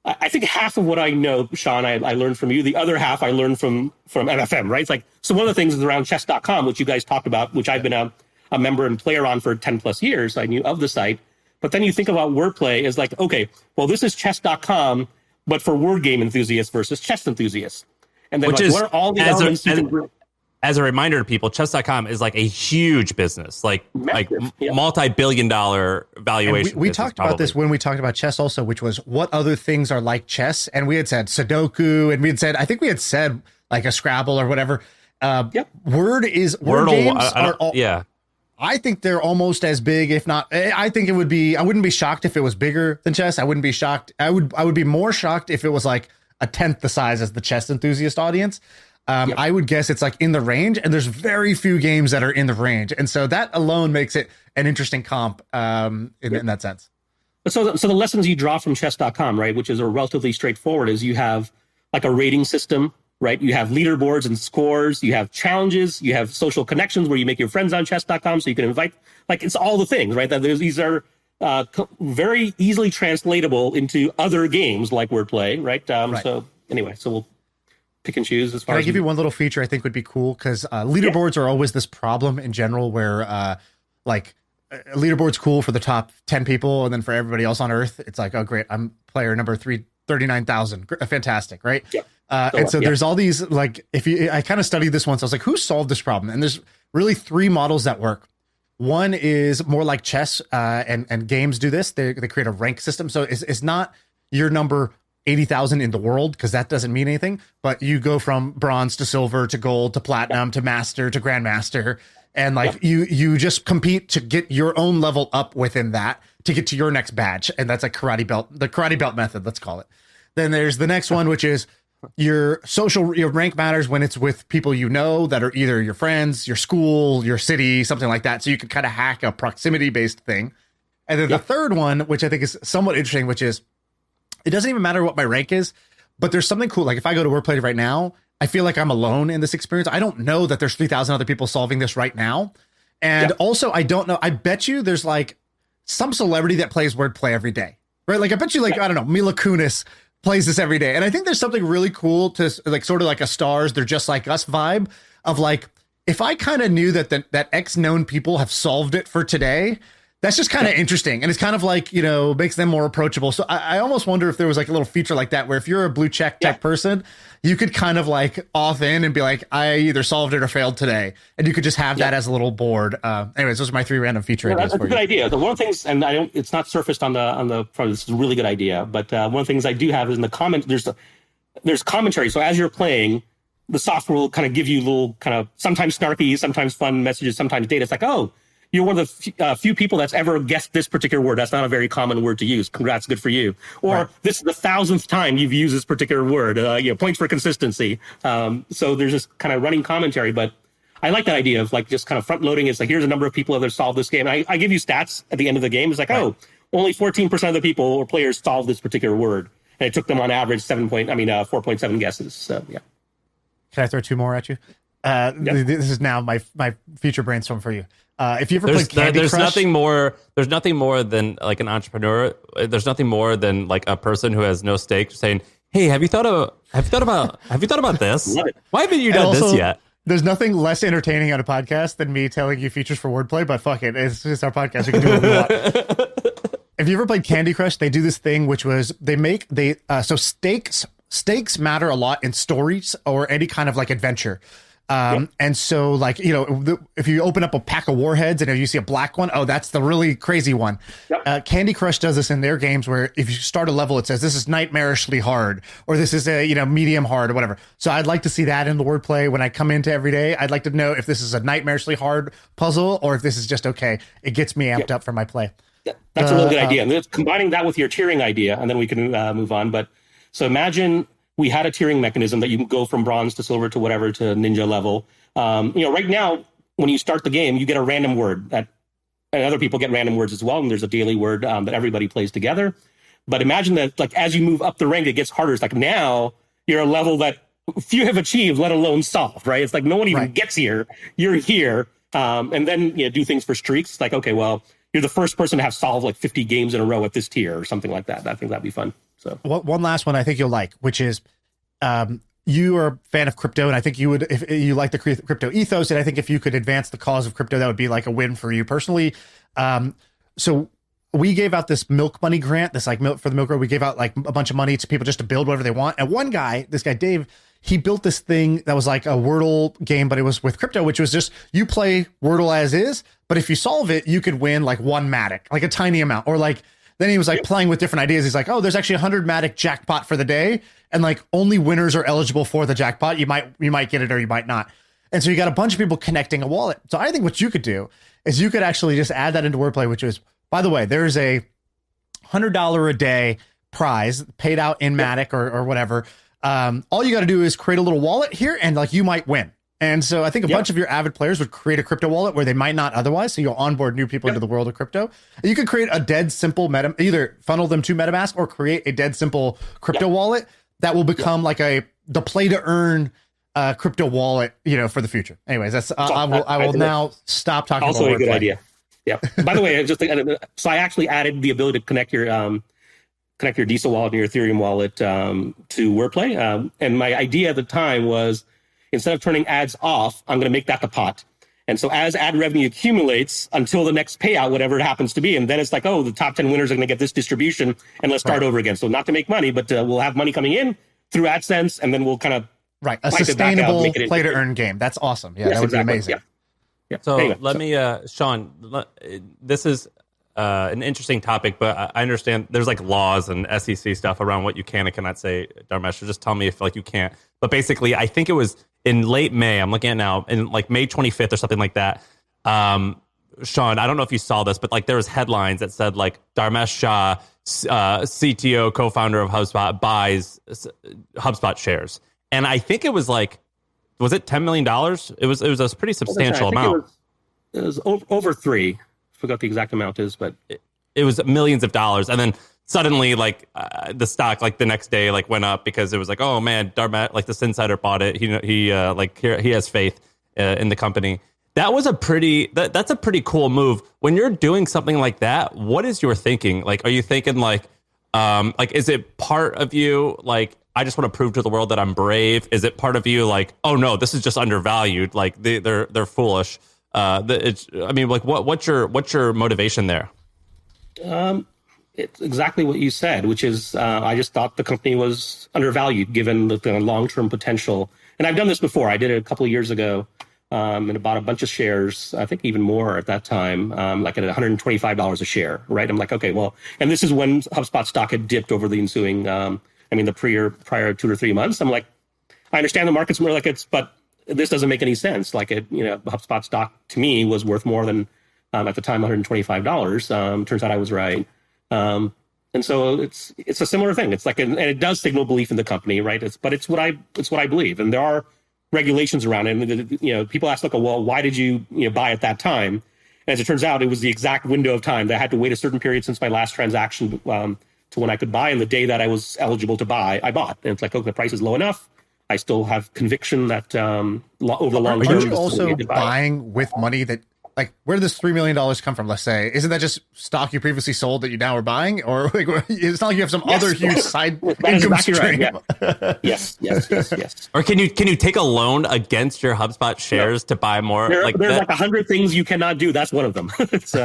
I think half of what I know, Shaan, I learned from you. The other half I learned from MFM, right? It's like, so one of the things is around chess.com, which you guys talked about, which I've been a member and player on for 10 plus years. I knew of the site. But then you think about Wordplay as like, okay, well, this is chess.com, but for word game enthusiasts versus chess enthusiasts. And then, which like, is, what are all the elements as a reminder to people, chess.com is like a huge business, like multi-billion-dollar valuation. We talked about this when we talked about chess also, which was what other things are like chess. And we had said Sudoku, and we had said, I think we had said like a Scrabble or whatever. Word games are all, I think they're almost as big, if not, I think it would be, I wouldn't be shocked if it was bigger than chess. I wouldn't be shocked. I would be more shocked if it was like a tenth the size as the chess enthusiast audience. I would guess it's like in the range, and there's very few games that are in the range. And so that alone makes it an interesting comp in that sense. So the lessons you draw from chess.com, right, which is relatively straightforward, is you have like a rating system, right? You have leaderboards and scores, you have challenges, you have social connections where you make your friends on chess.com so you can invite, like, it's all the things, right? That these are very easily translatable into other games like Wordplay, right? So anyway, so we'll pick and choose as far as... Can I give you one little feature I think would be cool? Because leaderboards are always this problem in general where a leaderboard's cool for the top 10 people, and then for everybody else on Earth, it's like, oh, great, I'm player number 39,000. Fantastic, right? Yeah. And so there's all these, like, I kind of studied this once. I was like, who solved this problem? And there's really three models that work. One is more like chess, and games do this. They create a rank system. So it's not your number 80,000 in the world, because that doesn't mean anything, but you go from bronze to silver to gold to platinum to master to grandmaster, and like you just compete to get your own level up within that to get to your next badge. And that's like the karate belt method, let's call it. Then there's the next one, which is your rank matters when it's with people you know that are either your friends, your school, your city, something like that. So you can kind of hack a proximity based thing. And then the third one, which I think is somewhat interesting, which is, it doesn't even matter what my rank is, but there's something cool. Like if I go to Wordplay right now, I feel like I'm alone in this experience. I don't know that there's 3,000 other people solving this right now. And also, I don't know. I bet you there's like some celebrity that plays Wordplay every day, right? Like I bet you, like, I don't know, Mila Kunis plays this every day. And I think there's something really cool to like sort of like a Stars, They're Just Like Us vibe of like, if I kind of knew that X known people have solved it for today, that's just kind of interesting. And it's kind of like, you know, makes them more approachable. So I almost wonder if there was like a little feature like that, where if you're a blue check type person, you could kind of like off in and be like, I either solved it or failed today. And you could just have that as a little board. Anyways, those are my three random feature ideas. That's a good idea. The one of the things, and it's not surfaced on the front, this is a really good idea, but one of the things I do have is in the comment, there's commentary. So as you're playing, the software will kind of give you little kind of sometimes snarky, sometimes fun messages, sometimes data. It's like, oh, you're one of the few people that's ever guessed this particular word. That's not a very common word to use. Congrats, good for you. Or this is the 1,000th time you've used this particular word. Points for consistency. So there's this kind of running commentary, but I like that idea of like just kind of front loading. It's like, here's a number of people that have solved this game. And I give you stats at the end of the game. It's like, oh, only 14% of the people or players solved this particular word. And it took them on average 4.7 guesses. So yeah. Can I throw two more at you? This is now my future brainstorm for you. If you ever played Candy Crush, there's nothing more than like an entrepreneur. There's nothing more than like a person who has no stake saying, "Hey, have you thought about this? Why haven't you done this yet?" There's nothing less entertaining on a podcast than me telling you features for Wordplay, but fuck it, it's just our podcast. We can do what we want. If you ever played Candy Crush, they do this thing which was so stakes matter a lot in stories or any kind of like adventure. And so like, you know, if you open up a pack of warheads and if you see a black one, oh, that's the really crazy one. Candy Crush does this in their games where if you start a level, it says this is nightmarishly hard, or this is medium hard or whatever. So I'd like to see that in the Wordplay when I come into every day. I'd like to know if this is a nightmarishly hard puzzle or if this is just okay. It gets me amped up for my play. That's a really good idea. And then combining that with your tiering idea, and then we can move on. But so imagine we had a tiering mechanism that you can go from bronze to silver to whatever to ninja level. Right now, when you start the game, you get a random word and other people get random words as well. And there's a daily word that everybody plays together. But imagine that, like, as you move up the rank, it gets harder. It's like now you're a level that few have achieved, let alone solved, right? It's like no one even gets here. You're here. And then do things for streaks. It's like, okay, well, you're the first person to have solved like 50 games in a row at this tier or something like that. I think that'd be fun. So one last one I think you'll like, which is you are a fan of crypto, and I think you would, if you like the crypto ethos, and I think if you could advance the cause of crypto, that would be like a win for you personally. So we gave out this milk money grant, this like milk for the milk road. We gave out like a bunch of money to people just to build whatever they want. And one guy, this guy Dave, he built this thing that was like a Wordle game, but it was with crypto, which was just you play Wordle as is, but if you solve it, you could win like one Matic, like a tiny amount, or like. Then he was like playing with different ideas. He's like, oh, there's actually 100 Matic jackpot for the day. And like only winners are eligible for the jackpot. You might get it or you might not. And so you got a bunch of people connecting a wallet. So I think what you could do is you could actually just add that into Wordplay, which is, by the way, there's a $100 a day prize paid out in Matic or whatever. All you got to do is create a little wallet here and like you might win. And so I think a bunch of your avid players would create a crypto wallet where they might not otherwise. So you'll onboard new people into the world of crypto. And you could create a dead simple either funnel them to MetaMask or create a dead simple crypto wallet that will become like the play to earn crypto wallet, for the future. Anyways, that's I will now stop talking also about a good Wordplay. idea. Yeah. By the way, so I actually added the ability to connect your diesel wallet and your Ethereum wallet to Wordplay. And my idea at the time was, instead of turning ads off, I'm going to make that the pot. And so as ad revenue accumulates until the next payout, whatever it happens to be, and then it's like, oh, the top 10 winners are going to get this distribution, and let's start over again. So not to make money, but we'll have money coming in through AdSense, and then we'll kind of a sustainable play to earn game. That's awesome. Yeah, that would be amazing. Yeah. So anyway, let me, Sean, this is an interesting topic, but I understand there's like laws and SEC stuff around what you can and cannot say, Dharmesh. So just tell me if like you can't. But basically, I think it was in late May, I'm looking at now, in like May 25th or something like that. Sean, I don't know if you saw this, but like there was headlines that said like Dharmesh Shah, CTO, co-founder of HubSpot, buys HubSpot shares. And I think it was like, was it $10 million? It was a pretty substantial amount. It was over three. Forgot the exact amount is, but it was millions of dollars. And then suddenly, like the stock, like the next day, like went up because it was like, oh man, Dharmesh, like this insider bought it. He has faith in the company. That was that's a pretty cool move. When you're doing something like that, what is your thinking? Like, are you thinking like is it part of you like, I just want to prove to the world that I'm brave? Is it part of you like, oh no, this is just undervalued? Like they're foolish. What's your motivation there? It's exactly what you said, which is I just thought the company was undervalued given the long-term potential. And I've done this before. I did it a couple of years ago and bought a bunch of shares, I think even more at that time, like at $125 a share, right? I'm like, okay, well, and this is when HubSpot stock had dipped over the ensuing, the prior 2 or 3 months. I'm like, I understand the market's more like but this doesn't make any sense. Like HubSpot stock to me was worth more than at the time $125. Turns out I was right. And so it's a similar thing. It's like, and it does signal belief in the company, right? It's what I believe. And there are regulations around it. And people ask, like, well, why did you buy at that time? And as it turns out, it was the exact window of time that I had to wait a certain period since my last transaction to when I could buy. And the day that I was eligible to buy, I bought. And it's like, okay, the price is low enough. I still have conviction that over the long term. Are you also buying with money that, like, where did this $3 million come from? Let's say, isn't that just stock you previously sold that you now are buying, or like, it's not like you have some other huge side income stream? Right, yeah. Yes. Or can you take a loan against your HubSpot shares to buy more? There's like 100 things you cannot do. That's one of them. It's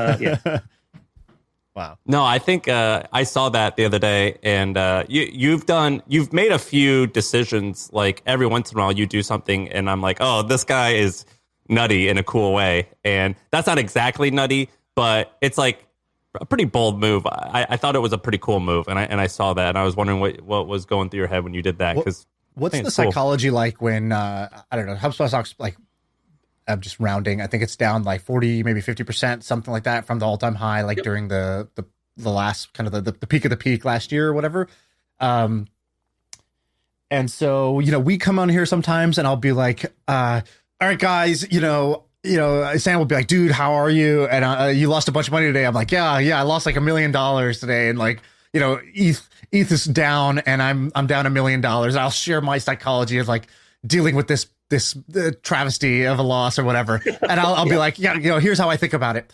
Wow. No, I think I saw that the other day, and you've made a few decisions. Like every once in a while, you do something, and I'm like, oh, this guy is nutty in a cool way, and that's not exactly nutty, but it's like a pretty bold move. I thought it was a pretty cool move, and I saw that, and I was wondering what was going through your head when you did that. Because what's the psychology like when I don't know, HubSpot stocks, like I'm just rounding. I think it's down like 40, maybe 50%, something like that from the all-time high, like during the last kind of the peak of the peak last year or whatever. And so, we come on here sometimes and I'll be like, all right, guys, Sam will be like, dude, how are you? And you lost a bunch of money today. I'm like, yeah, I lost like $1 million today. And like, ETH is down and I'm down $1 million. I'll share my psychology of like dealing with this travesty of a loss or whatever. And I'll be like, here's how I think about it.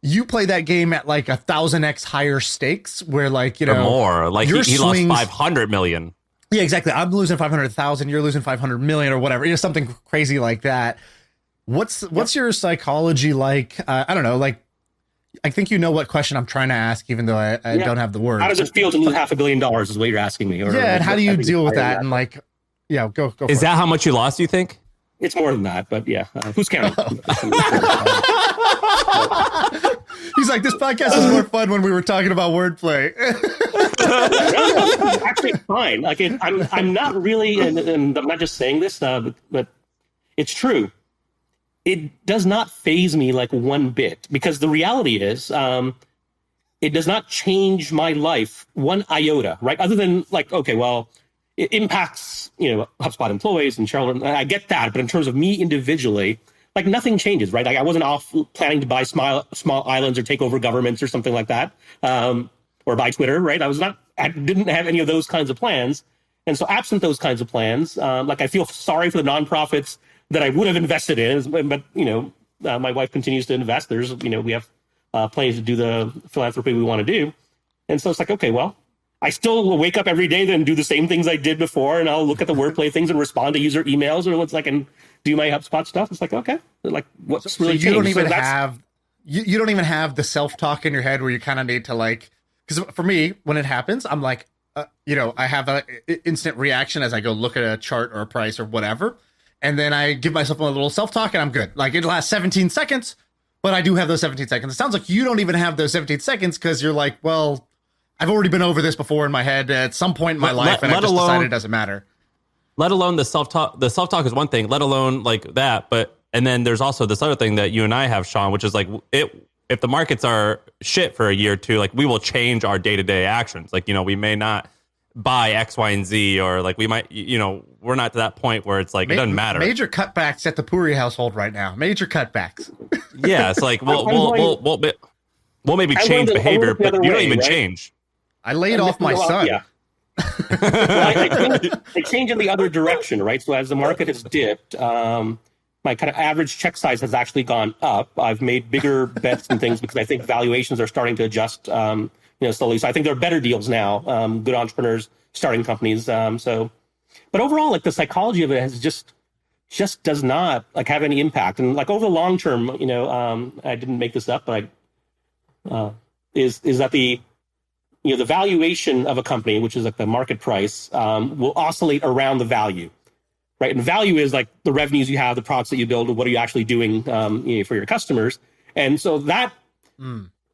You play that game at like 1,000x higher stakes where like, or more, like he lost 500 million. Yeah, exactly. I'm losing 500,000. You're losing 500 million or whatever. Something crazy like that. What's your psychology like? I don't know. Like, I think what question I'm trying to ask, even though I don't have the words. How does it feel to lose $500 million is what you're asking me. And how do you deal with that? And like, go. Is that how much you lost, you think? It's more than that, but yeah. Who's counting? He's like, this podcast is more fun when we were talking about wordplay. It's actually fine. Like, I'm not really, and I'm not just saying this, but it's true. It does not faze me like one bit, because the reality is, it does not change my life one iota, right? Other than like, okay, well, it impacts, HubSpot employees and Charlotte. I get that, but in terms of me individually, like nothing changes, right? Like I wasn't off planning to buy small islands or take over governments or something like that, or buy Twitter, right? I didn't have any of those kinds of plans, and so absent those kinds of plans, like I feel sorry for the nonprofits that I would have invested in, but my wife continues to invest. There's, we have plans to do the philanthropy we want to do, and so it's like, okay, well, I still will wake up every day then do the same things I did before, and I'll look at the wordplay things and respond to user emails, or what's like, and do my HubSpot stuff. It's like, okay, like what's really you changed? You don't even have the self-talk in your head where you kind of need to like, because for me, when it happens, I'm like, I have an instant reaction as I go look at a chart or a price or whatever, and then I give myself a little self-talk and I'm good. Like it lasts 17 seconds, but I do have those 17 seconds. It sounds like you don't even have those 17 seconds because you're like, well, I've already been over this before in my head at some point in my life, and I just decided it doesn't matter. Let alone the self-talk. The self-talk is one thing, let alone like that. And then there's also this other thing that you and I have, Sean, which is like, if the markets are shit for a year or two, like we will change our day-to-day actions. Like, we may not buy X, Y, and Z, or like we might, we're not to that point where it's like, it doesn't matter. Major cutbacks at the Puri household right now. Major cutbacks. Yeah, it's like, we'll maybe change behavior, but you don't even change. I laid off my son. Yeah. I change in the other direction, right? So as the market has dipped, my kind of average check size has actually gone up. I've made bigger bets and things because I think valuations are starting to adjust, slowly. So I think there are better deals now. Good entrepreneurs starting companies. But overall, like the psychology of it has just does not like have any impact. And like over the long term, I didn't make this up, but is that the valuation of a company, which is like the market price, will oscillate around the value, right? And value is like the revenues you have, the products that you build, and what are you actually doing for your customers. And so that,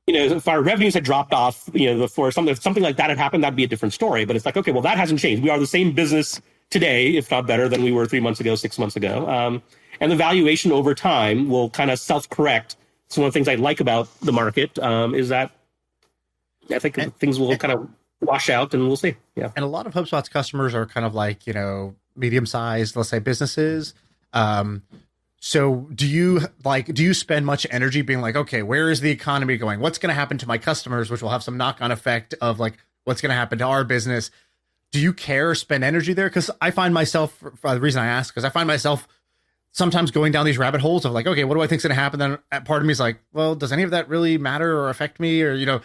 if our revenues had dropped off, before something like that had happened, that'd be a different story. But it's like, okay, well, that hasn't changed. We are the same business today, if not better than we were 3 months ago, 6 months ago. And the valuation over time will kind of self-correct. So one of the things I like about the market is that I think things will kind of wash out, and we'll see. Yeah. And a lot of HubSpot's customers are kind of like, medium-sized, let's say, businesses. So do you spend much energy being like, okay, where is the economy going? What's going to happen to my customers, which will have some knock-on effect of like what's going to happen to our business? Do you care or spend energy there? Because I find myself, the reason I ask, because I find myself sometimes going down these rabbit holes of like, okay, what do I think is going to happen? Then part of me is like, well, does any of that really matter or affect me? Or,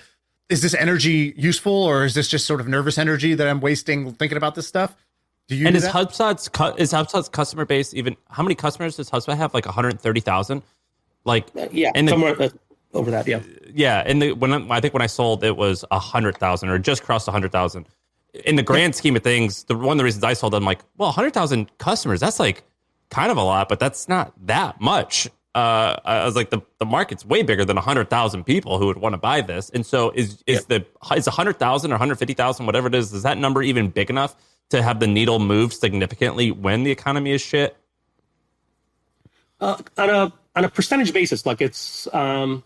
is this energy useful, or is this just sort of nervous energy that I'm wasting thinking about this stuff? Do you? And is HubSpot's customer base even? How many customers does HubSpot have? Like 130,000. Like somewhere over that. Yeah. Yeah, and I think when I sold, it was 100,000 or just crossed 100,000. In the grand scheme of things, one of the reasons I sold, I'm like, well, 100,000 customers. That's like kind of a lot, but that's not that much. I was like, the market's way bigger than 100,000 people who would want to buy this. And so is 100,000 or 150,000, whatever it is that number even big enough to have the needle move significantly when the economy is shit? On a percentage basis, like it's, I'll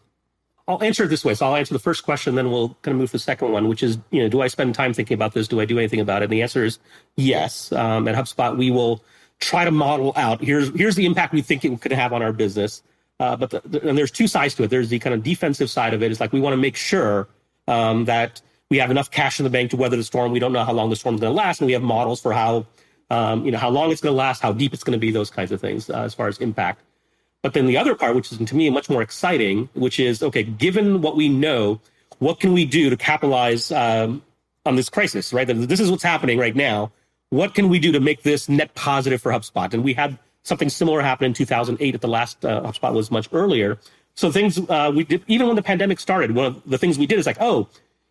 answer it this way. So I'll answer the first question, then we'll kind of move to the second one, which is, do I spend time thinking about this? Do I do anything about it? And the answer is yes. At HubSpot, we will try to model out, here's the impact we think it could have on our business. But and there's two sides to it. There's the kind of defensive side of it. It's like we want to make sure that we have enough cash in the bank to weather the storm. We don't know how long the storm's going to last, and we have models for how long it's going to last, how deep it's going to be, those kinds of things as far as impact. But then the other part, which is to me much more exciting, which is, okay, given what we know, what can we do to capitalize on this crisis, right? This is what's happening right now. What can we do to make this net positive for HubSpot? And we had something similar happen in 2008 at the last HubSpot was much earlier. So things we did, even when the pandemic started, one of the things we did is like,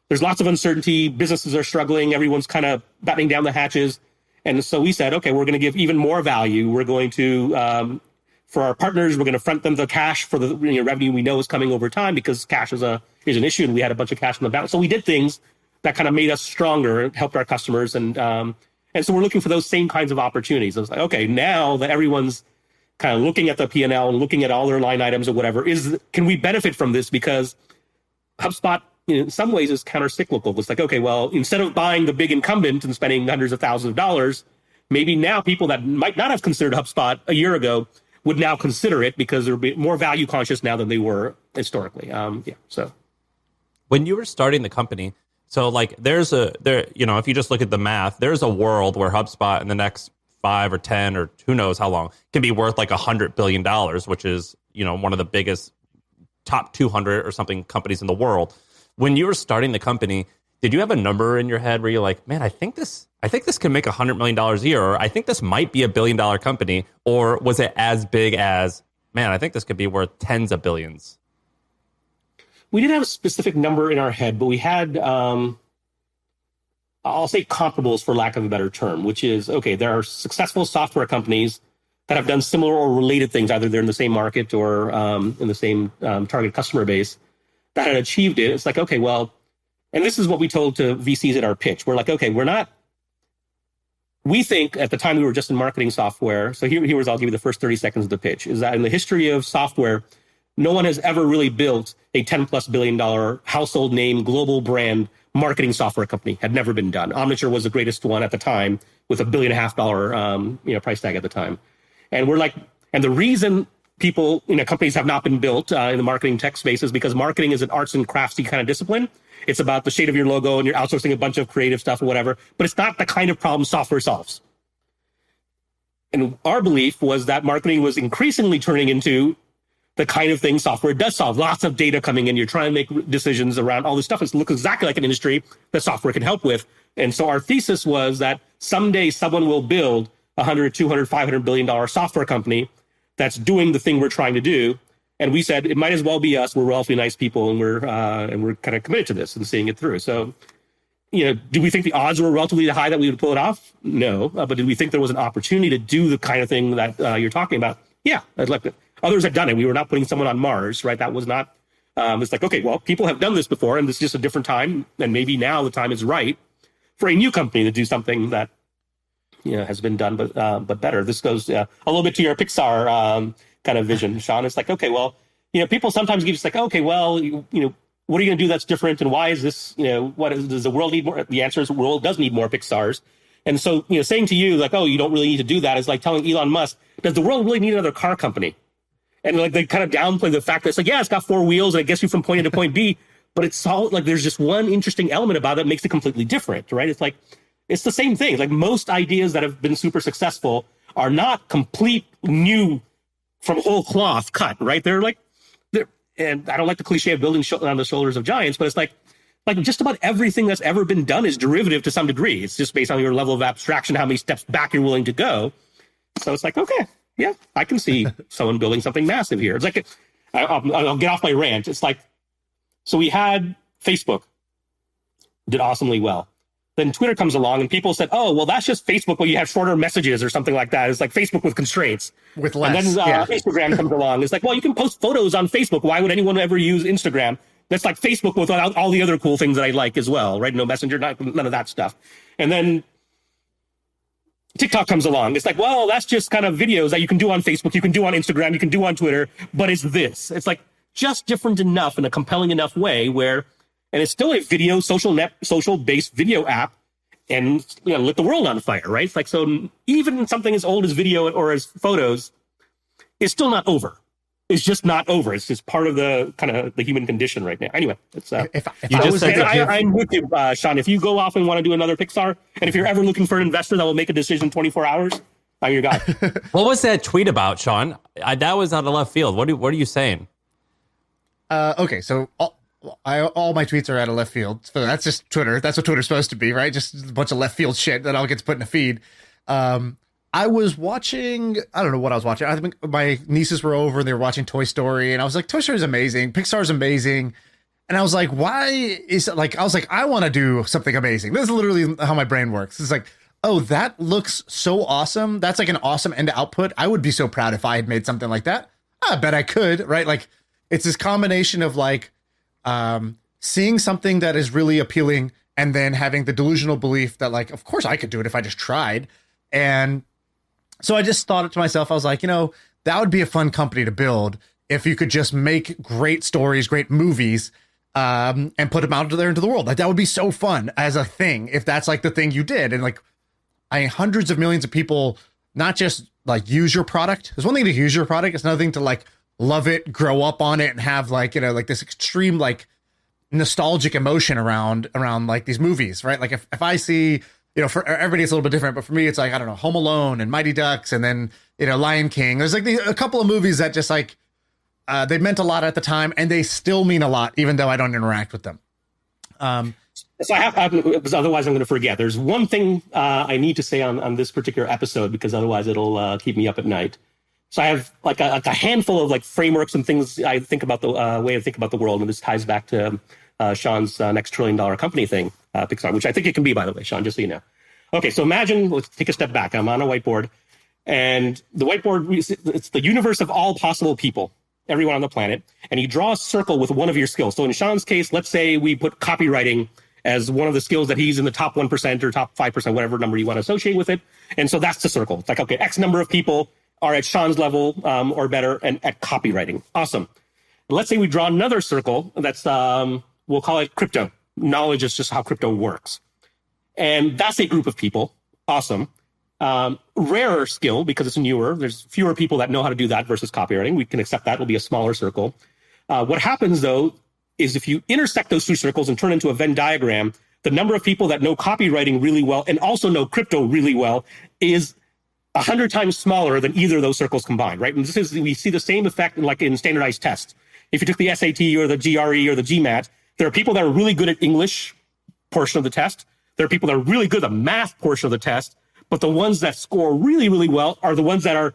there's lots of uncertainty. Businesses are struggling. Everyone's kind of battening down the hatches. And so we said, okay, we're going to give even more value. We're going to, for our partners, we're going to front them the cash for the revenue we know is coming over time, because cash is an issue, and we had a bunch of cash in the balance. So we did things that kind of made us stronger, helped our customers, and so we're looking for those same kinds of opportunities. It's like, okay, now that everyone's kind of looking at the P&L and looking at all their line items or whatever, can we benefit from this? Because HubSpot, in some ways, is counter-cyclical. It's like, okay, well, instead of buying the big incumbent and spending hundreds of thousands of dollars, maybe now people that might not have considered HubSpot a year ago would now consider it, because they're more value conscious now than they were historically. So when you were starting the company, so like if you just look at the math, there's a world where HubSpot in the next 5 or 10 or who knows how long can be worth like $100 billion, which is, one of the biggest top 200 or something companies in the world. When you were starting the company, did you have a number in your head where you're like, man, I think this can make $100 million a year, or I think this might be $1 billion company? Or was it as big as, man, I think this could be worth tens of billions? We didn't have a specific number in our head, but we had, I'll say comparables for lack of a better term, which is, okay, there are successful software companies that have done similar or related things, either they're in the same market or in the same target customer base that had achieved it. It's like, okay, well, and this is what we told to VCs at our pitch. We're like, okay, we think at the time we were just in marketing software. So here's, I'll give you the first 30 seconds of the pitch, is that in the history of software, no one has ever really built a $10+ billion household name, global brand marketing software company. Had never been done. Omniture was the greatest one at the time, with $1.5 billion price tag at the time. And we're like, and the reason people, companies have not been built in the marketing tech space is because marketing is an arts and craftsy kind of discipline. It's about the shade of your logo, and you're outsourcing a bunch of creative stuff or whatever, but it's not the kind of problem software solves. And our belief was that marketing was increasingly turning into the kind of thing software does solve. Lots of data coming in. You're trying to make decisions around all this stuff. It looks exactly like an industry that software can help with. And so our thesis was that someday someone will build $100, $200, $500 billion software company that's doing the thing we're trying to do. And we said, it might as well be us. We're relatively nice people, and we're kind of committed to this and seeing it through. So, do we think the odds were relatively high that we would pull it off? No. But did we think there was an opportunity to do the kind of thing that you're talking about? Yeah. I'd like to. Others have done it. We were not putting someone on Mars, right? That was not, it's like, okay, well, people have done this before, and this is just a different time. And maybe now the time is right for a new company to do something that, has been done, but better. This goes a little bit to your Pixar kind of vision, Shaan. It's like, okay, well, people sometimes give us like, okay, well, what are you going to do that's different? And why is this, does the world need more? The answer is the world does need more Pixars. And so, saying to you like, oh, you don't really need to do that is like telling Elon Musk, does the world really need another car company? And like they kind of downplay the fact that it's like, yeah, it's got 4 wheels and it gets you from point A to point B, but it's all like, there's just one interesting element about it that makes it completely different, right? It's like, it's the same thing. Like most ideas that have been super successful are not complete new from whole cloth cut, right? And I don't like the cliche of building on the shoulders of giants, but it's like just about everything that's ever been done is derivative to some degree. It's just based on your level of abstraction, how many steps back you're willing to go. So it's like, okay, yeah, I can see someone building something massive here. It's like, I'll get off my rant. It's like, so we had Facebook, did awesomely well. Then Twitter comes along and people said, oh, well, that's just Facebook where you have shorter messages or something like that. It's like Facebook with constraints. With less. And then Instagram comes along. It's like, well, you can post photos on Facebook. Why would anyone ever use Instagram? That's like Facebook without all the other cool things that I like as well, right? No Messenger, none of that stuff. And then TikTok comes along. It's like, well, that's just kind of videos that you can do on Facebook, you can do on Instagram, you can do on Twitter, but it's this. It's like just different enough in a compelling enough way where, and it's still a video, social-based video app, and lit the world on fire, right? It's like, so even something as old as video or as photos is still not over. It's just not over. It's just part of the kind of the human condition right now. Anyway, it's if I was I'm with you, Shaan. If you go off and want to do another Pixar, and if you're ever looking for an investor that will make a decision in 24 hours, I'm your guy. What was that tweet about, Shaan? That was out of left field. What are you saying? Okay, so all my tweets are out of left field. So that's just Twitter. That's what Twitter's supposed to be, right? Just a bunch of left field shit that all gets put in a feed. I was watching, I don't know what I was watching. I think my nieces were over and they were watching Toy Story. And I was like, Toy Story is amazing. Pixar's amazing. And I was like, why is it like, I want to do something amazing. This is literally how my brain works. It's like, oh, that looks so awesome. That's like an awesome end output. I would be so proud if I had made something like that. I bet I could, right? Like it's this combination of like seeing something that is really appealing and then having the delusional belief that like, of course I could do it if I just tried. And so I just thought it to myself, I was like, that would be a fun company to build if you could just make great stories, great movies, and put them out there into the world. Like that would be so fun as a thing if that's like the thing you did. And like, hundreds of millions of people, not just like use your product. There's one thing to use your product. It's another thing to like love it, grow up on it, and have like, like this extreme like nostalgic emotion around like these movies, right? Like if I see, for everybody it's a little bit different, but for me it's like, I don't know, Home Alone and Mighty Ducks and then, Lion King. There's like a couple of movies that just like, they meant a lot at the time and they still mean a lot, even though I don't interact with them. So I have, because otherwise I'm going to forget. There's one thing I need to say on this particular episode, because otherwise it'll keep me up at night. So I have like a handful of like frameworks and things I think about the way I think about the world. And this ties back to Shaan's next $1 trillion company thing, Pixar, which I think it can be, by the way, Shaan, just so you know. Okay, so imagine, let's take a step back. I'm on a whiteboard, and the whiteboard, it's the universe of all possible people, everyone on the planet, and you draw a circle with one of your skills. So in Shaan's case, let's say we put copywriting as one of the skills that he's in the top 1% or top 5%, whatever number you want to associate with it. And so that's the circle. It's like, okay, X number of people are at Shaan's level or better and at copywriting. Awesome. Let's say we draw another circle that's, we'll call it crypto. Knowledge is just how crypto works. And that's a group of people. Awesome. Rarer skill because it's newer. There's fewer people that know how to do that versus copywriting. We can accept that. It'll be a smaller circle. What happens, though, is if you intersect those two circles and turn into a Venn diagram, the number of people that know copywriting really well and also know crypto really well is 100 times smaller than either of those circles combined, right? And we see the same effect in standardized tests. If you took the SAT or the GRE or the GMAT, there are people that are really good at English portion of the test. There are people that are really good at the math portion of the test, but the ones that score really, really well are the ones that are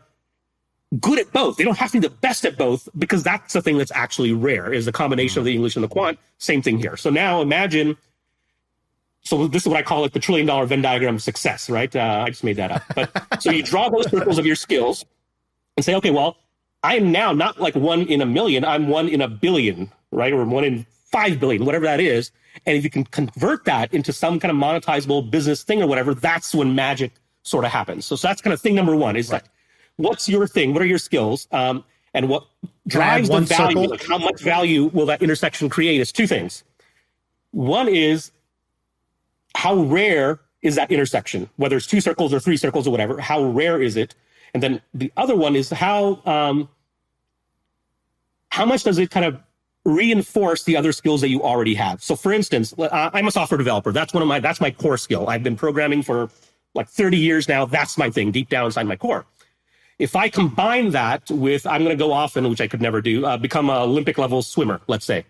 good at both. They don't have to be the best at both because that's the thing that's actually rare is the combination of the English and the quant. Same thing here. So now imagine, so this is what I call it, the $1 trillion Venn diagram of success, right? I just made that up. But so you draw those circles of your skills and say, okay, well, I'm now not like 1 in a million, I'm 1 in a billion, right? Or 1 in 5 billion, whatever that is. And if you can convert that into some kind of monetizable business thing or whatever, that's when magic sort of happens. So that's kind of thing number one is like, what's your thing? What are your skills? And what drives the value, like how much value will that intersection create is two things. One is how rare is that intersection, whether it's 2 circles or 3 circles or whatever, how rare is it? And then the other one is how much does it kind of reinforce the other skills that you already have? So for instance, I'm a software developer. That's my core skill. I've been programming for like 30 years now. That's my thing deep down inside my core. If I combine that with, I'm going to go off and which I could never do, become an Olympic level swimmer, let's say,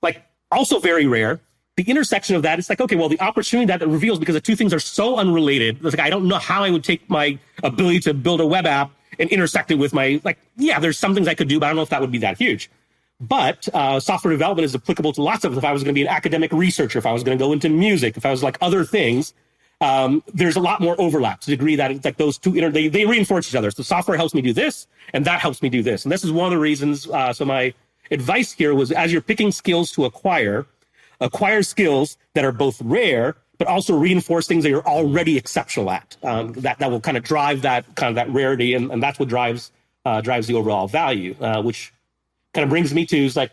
like also very rare. The intersection of that, it's like, okay, well, the opportunity that it reveals because the two things are so unrelated. It's like, I don't know how I would take my ability to build a web app and intersect it with my, like, yeah, there's some things I could do, but I don't know if that would be that huge. But software development is applicable to lots of it. If I was going to be an academic researcher, if I was going to go into music, if I was like other things, there's a lot more overlap to the degree that it's like those two, they reinforce each other. So software helps me do this, and that helps me do this. And this is one of the reasons. So my advice here was as you're picking skills to acquire skills that are both rare, but also reinforce things that you're already exceptional at. That will kind of drive that rarity, and that's what drives the overall value, which kind of brings me to is like,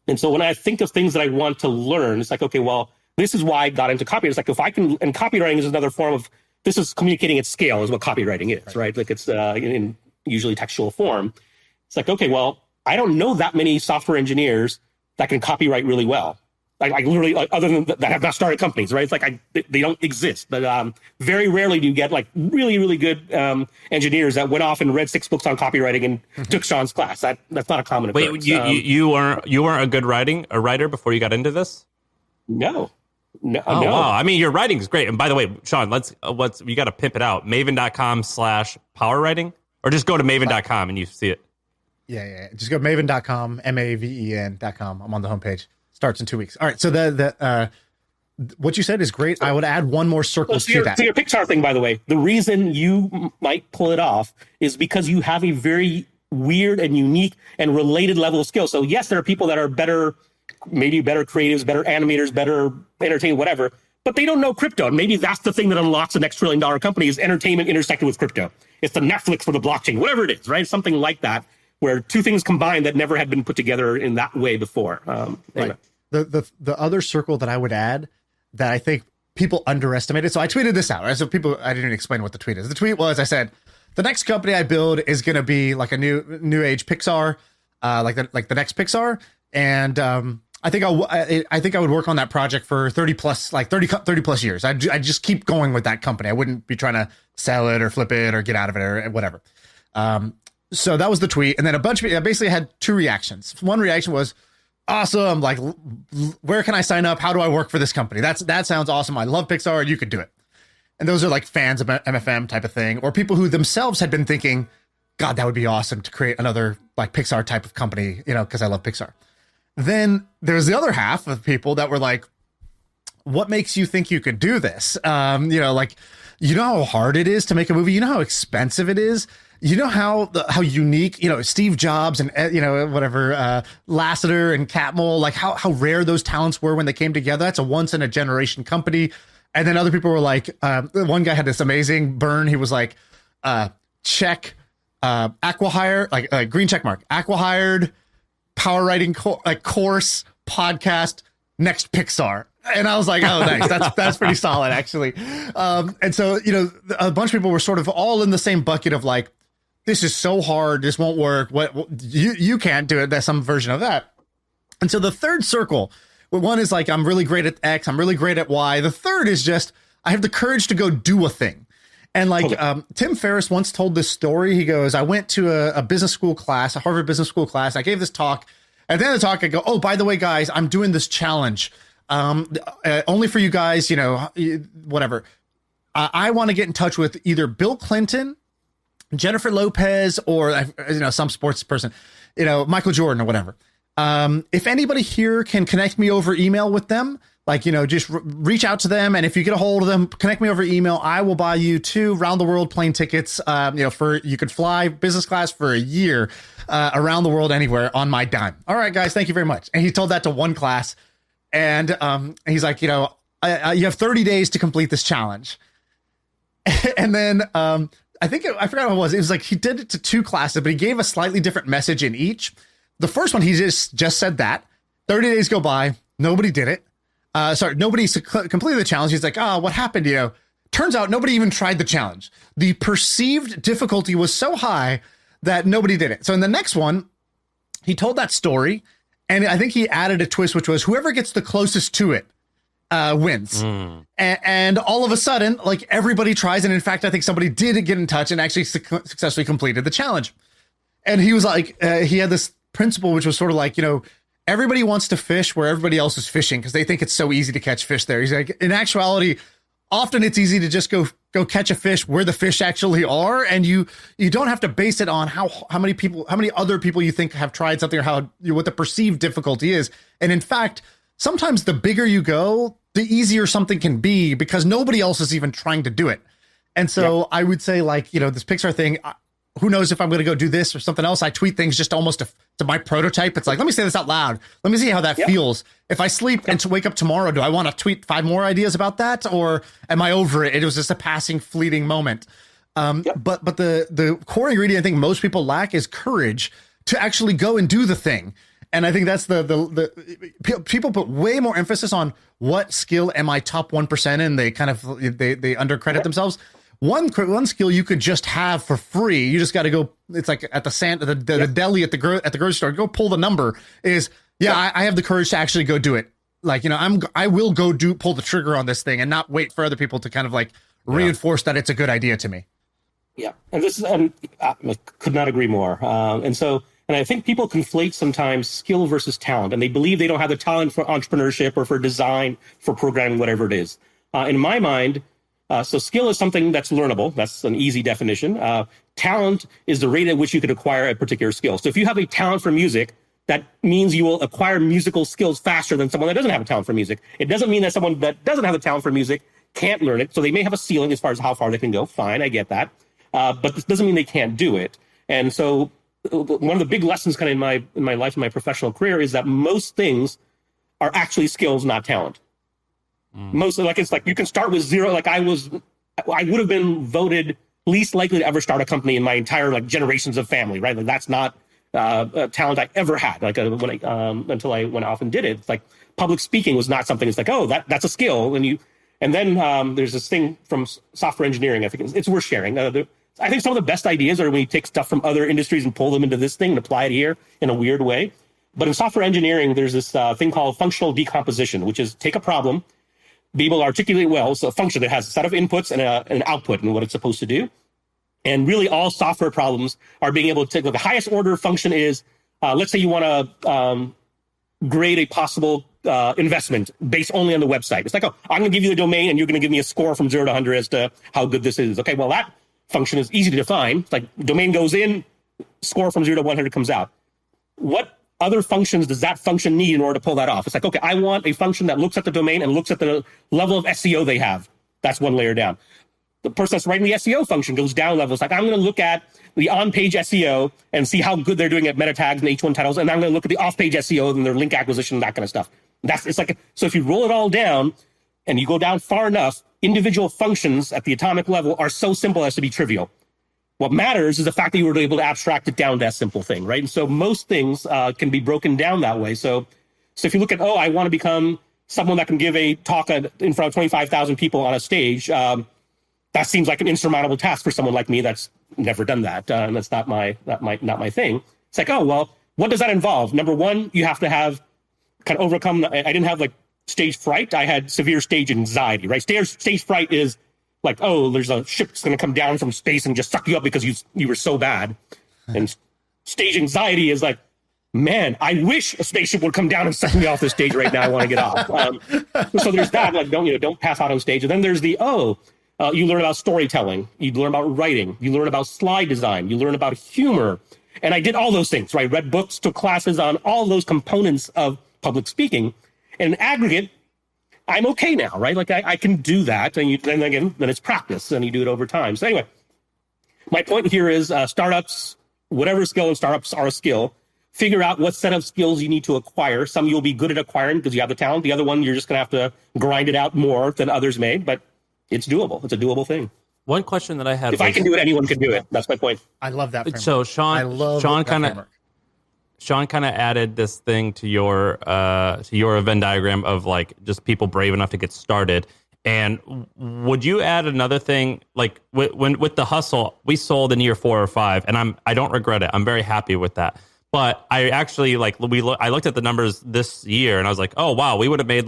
and so when I think of things that I want to learn, it's like, okay, well, this is why I got into copywriting. It's like, if I can, and copywriting is another form of, this is communicating at scale is what copywriting is, right? Like it's in usually textual form. It's like, okay, well, I don't know that many software engineers that can copyright really well. Like literally, other than that have not started companies, right? It's like they don't exist. But very rarely do you get like really, really good engineers that went off and read 6 books on copywriting and took Shaan's class. That's not a common occurrence. Wait, you weren't a good writer before you got into this? No. No. Wow. I mean, your writing is great. And by the way, Shaan, let's you got to pimp it out. Maven.com/power writing, or just go to Maven.com and you see it. Yeah. Just go Maven.com, Maven.com. I'm on the homepage. Starts in 2 weeks. All right. So the what you said is great. I would add one more circle to that. To your Pixar thing, by the way, the reason you might pull it off is because you have a very weird and unique and related level of skill. So yes, there are people that are better, maybe better creatives, better animators, better entertainment, whatever, but they don't know crypto. And maybe that's the thing that unlocks the next $1 trillion company is entertainment intersected with crypto. It's the Netflix for the blockchain, whatever it is, right? Something like that, where two things combined that never had been put together in that way before. Anyway. Right. The other circle that I would add that I think people underestimated. So I tweeted this out. Right? So I didn't explain what the tweet is. The tweet was, I said, the next company I build is going to be like a new age Pixar, like the next Pixar. And I think I would work on that project for 30 plus years. I just keep going with that company. I wouldn't be trying to sell it or flip it or get out of it or whatever. So that was the tweet. And then I basically had 2 reactions. One reaction was, awesome. Like, where can I sign up? How do I work for this company? That sounds awesome. I love Pixar. You could do it. And those are like fans of MFM type of thing, or people who themselves had been thinking, God, that would be awesome to create another like Pixar type of company, because I love Pixar. Then there's the other half of people that were like, what makes you think you could do this? Like, how hard it is to make a movie. You know how expensive it is. You know how unique, Steve Jobs and, whatever, Lasseter and Catmull, like how rare those talents were when they came together. That's a once in a generation company. And then other people were like, one guy had this amazing burn. He was like, check, acqui-hire, like green check mark, acqui-hired, power writing course, podcast, next Pixar. And I was like, oh, nice. That's pretty solid, actually. And so, a bunch of people were sort of all in the same bucket of like, this is so hard. This won't work. What you can't do it. That's some version of that. And so the third circle, one is like, I'm really great at X. I'm really great at Y. The third is just, I have the courage to go do a thing. And like Tim Ferriss once told this story. He goes, I went to a business school class, a Harvard business school class. I gave this talk. At the end of the talk, I go, oh, by the way, guys, I'm doing this challenge. Only for you guys, whatever. I want to get in touch with either Bill Clinton, Jennifer Lopez, or some sports person, Michael Jordan or whatever. If anybody here can connect me over email with them, just reach out to them. And if you get a hold of them, connect me over email. I will buy you 2 round the world plane tickets. You could fly business class for a year around the world anywhere on my dime. All right, guys, thank you very much. And he told that to one class. And he's like, you have 30 days to complete this challenge. And then I forgot what it was. It was like he did it to 2 classes, but he gave a slightly different message in each. The first one, he just said that. 30 days go by. Nobody did it. Nobody completed the challenge. He's like, what happened? Turns out nobody even tried the challenge. The perceived difficulty was so high that nobody did it. So in the next one, he told that story. And I think he added a twist, which was whoever gets the closest to it wins. And all of a sudden, like everybody tries. And in fact, I think somebody did get in touch and actually successfully completed the challenge. And he was like, he had this principle, which was sort of like, everybody wants to fish where everybody else is fishing because they think it's so easy to catch fish there. He's like, in actuality, often it's easy to just go catch a fish where the fish actually are. And you don't have to base it on how many other people you think have tried something or what the perceived difficulty is. And in fact, sometimes the bigger you go, the easier something can be because nobody else is even trying to do it. And so I would say this Pixar thing, who knows if I'm going to go do this or something else. I tweet things just almost to my prototype. It's like, let me say this out loud. Let me see how that feels. If I sleep and to wake up tomorrow, do I want to tweet 5 more ideas about that? Or am I over it? It was just a passing, fleeting moment. But the core ingredient I think most people lack is courage to actually go and do the thing. And I think that's the people put way more emphasis on what skill am I top 1% in. They kind of they undercredit themselves. One skill you could just have for free. You just got to go. It's like at the deli at the grocery store. Go pull the number. I have the courage to actually go do it. Like, I will go pull the trigger on this thing and not wait for other people to kind of like reinforce that it's a good idea to me. Yeah, and this is I could not agree more. And I think people conflate sometimes skill versus talent, and they believe they don't have the talent for entrepreneurship or for design, for programming, whatever it is. In my mind, so skill is something that's learnable. That's an easy definition. Talent is the rate at which you can acquire a particular skill. So if you have a talent for music, that means you will acquire musical skills faster than someone that doesn't have a talent for music. It doesn't mean that someone that doesn't have a talent for music can't learn it. So they may have a ceiling as far as how far they can go. Fine, I get that. But this doesn't mean they can't do it. And so one of the big lessons kind of in my life, in my professional career, is that most things are actually skills, not talent. Mostly, it's like you can start with zero. Like I would have been voted least likely to ever start a company in my entire generations of family, right? Like that's not a talent I ever had. Until I went off and did it. It's like public speaking was not something. It's like, oh, that's a skill, and then there's this thing from software engineering. I think it's worth sharing. I think some of the best ideas are when you take stuff from other industries and pull them into this thing and apply it here in a weird way. But in software engineering, there's this thing called functional decomposition, which is take a problem, be able to articulate well. So a function that has a set of inputs and an output and what it's supposed to do. And really all software problems are being able to take the highest order function is, let's say you want to grade a possible investment based only on the website. It's like, oh, I'm going to give you the domain and you're going to give me a score from 0 to 100 as to how good this is. Okay, well, that function is easy to define. It's like domain goes in, score from 0 to 100 comes out. What other functions does that function need in order to pull that off? It's like, okay, I want a function that looks at the domain and looks at the level of SEO they have. That's one layer down. The person that's writing the SEO function goes down levels. Like I'm going to look at the on-page SEO and see how good they're doing at meta tags and H1 titles. And I'm going to look at the off-page SEO and their link acquisition, that kind of stuff. So if you roll it all down and you go down far enough, individual functions at the atomic level are so simple as to be trivial. What matters is the fact that you were able to abstract it down to that simple thing, right? And so most things can be broken down that way. So if you look at, I want to become someone that can give a talk in front of 25,000 people on a stage, that seems like an insurmountable task for someone like me that's never done that, and that's not my thing. It's like, what does that involve? Number one, you have to have kind of overcome. I didn't have stage fright. I had severe stage anxiety, right? Stage fright is like, there's a ship that's going to come down from space and just suck you up because you were so bad. And stage anxiety is like, man, I wish a spaceship would come down and suck me off the stage right now. I want to get off. So there's that. Don't pass out on stage. And then there's the you learn about storytelling. You learn about writing. You learn about slide design. You learn about humor. And I did all those things, right? Read books, took classes on all those components of public speaking. And in aggregate, I'm okay now, right? Like I can do that. And then it's practice and you do it over time. So anyway, my point here is startups, whatever skill in startups are a skill, figure out what set of skills you need to acquire. Some you'll be good at acquiring because you have the talent. The other one, you're just going to have to grind it out more than others may, but it's doable. It's a doable thing. One question that I had If I can do it, anyone can do it. That's my point. I love that framework. So Shaan kind of added this thing to your Venn diagram of just people brave enough to get started. And would you add another thing with the hustle? We sold in year 4 or 5, and I don't regret it. I'm very happy with that. But I actually I looked at the numbers this year, and I was like, oh wow, we would have made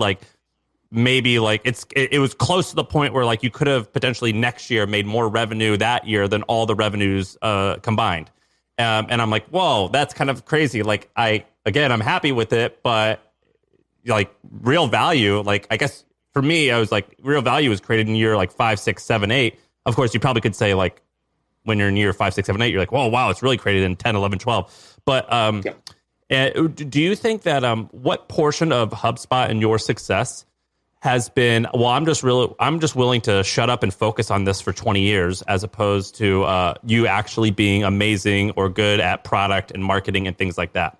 maybe it was close to the point where you could have potentially next year made more revenue that year than all the revenues combined. And I'm like, whoa, that's kind of crazy. I'm happy with it, but real value, I guess for me, I was like, real value was created in year 5, 6, 7, 8. Of course, you probably could say when you're in year 5, 6, 7, 8, you're like, whoa, wow, it's really created in 10, 11, 12. But do you think that what portion of HubSpot and your success has been, well, I'm just willing to shut up and focus on this for 20 years, as opposed to you actually being amazing or good at product and marketing and things like that?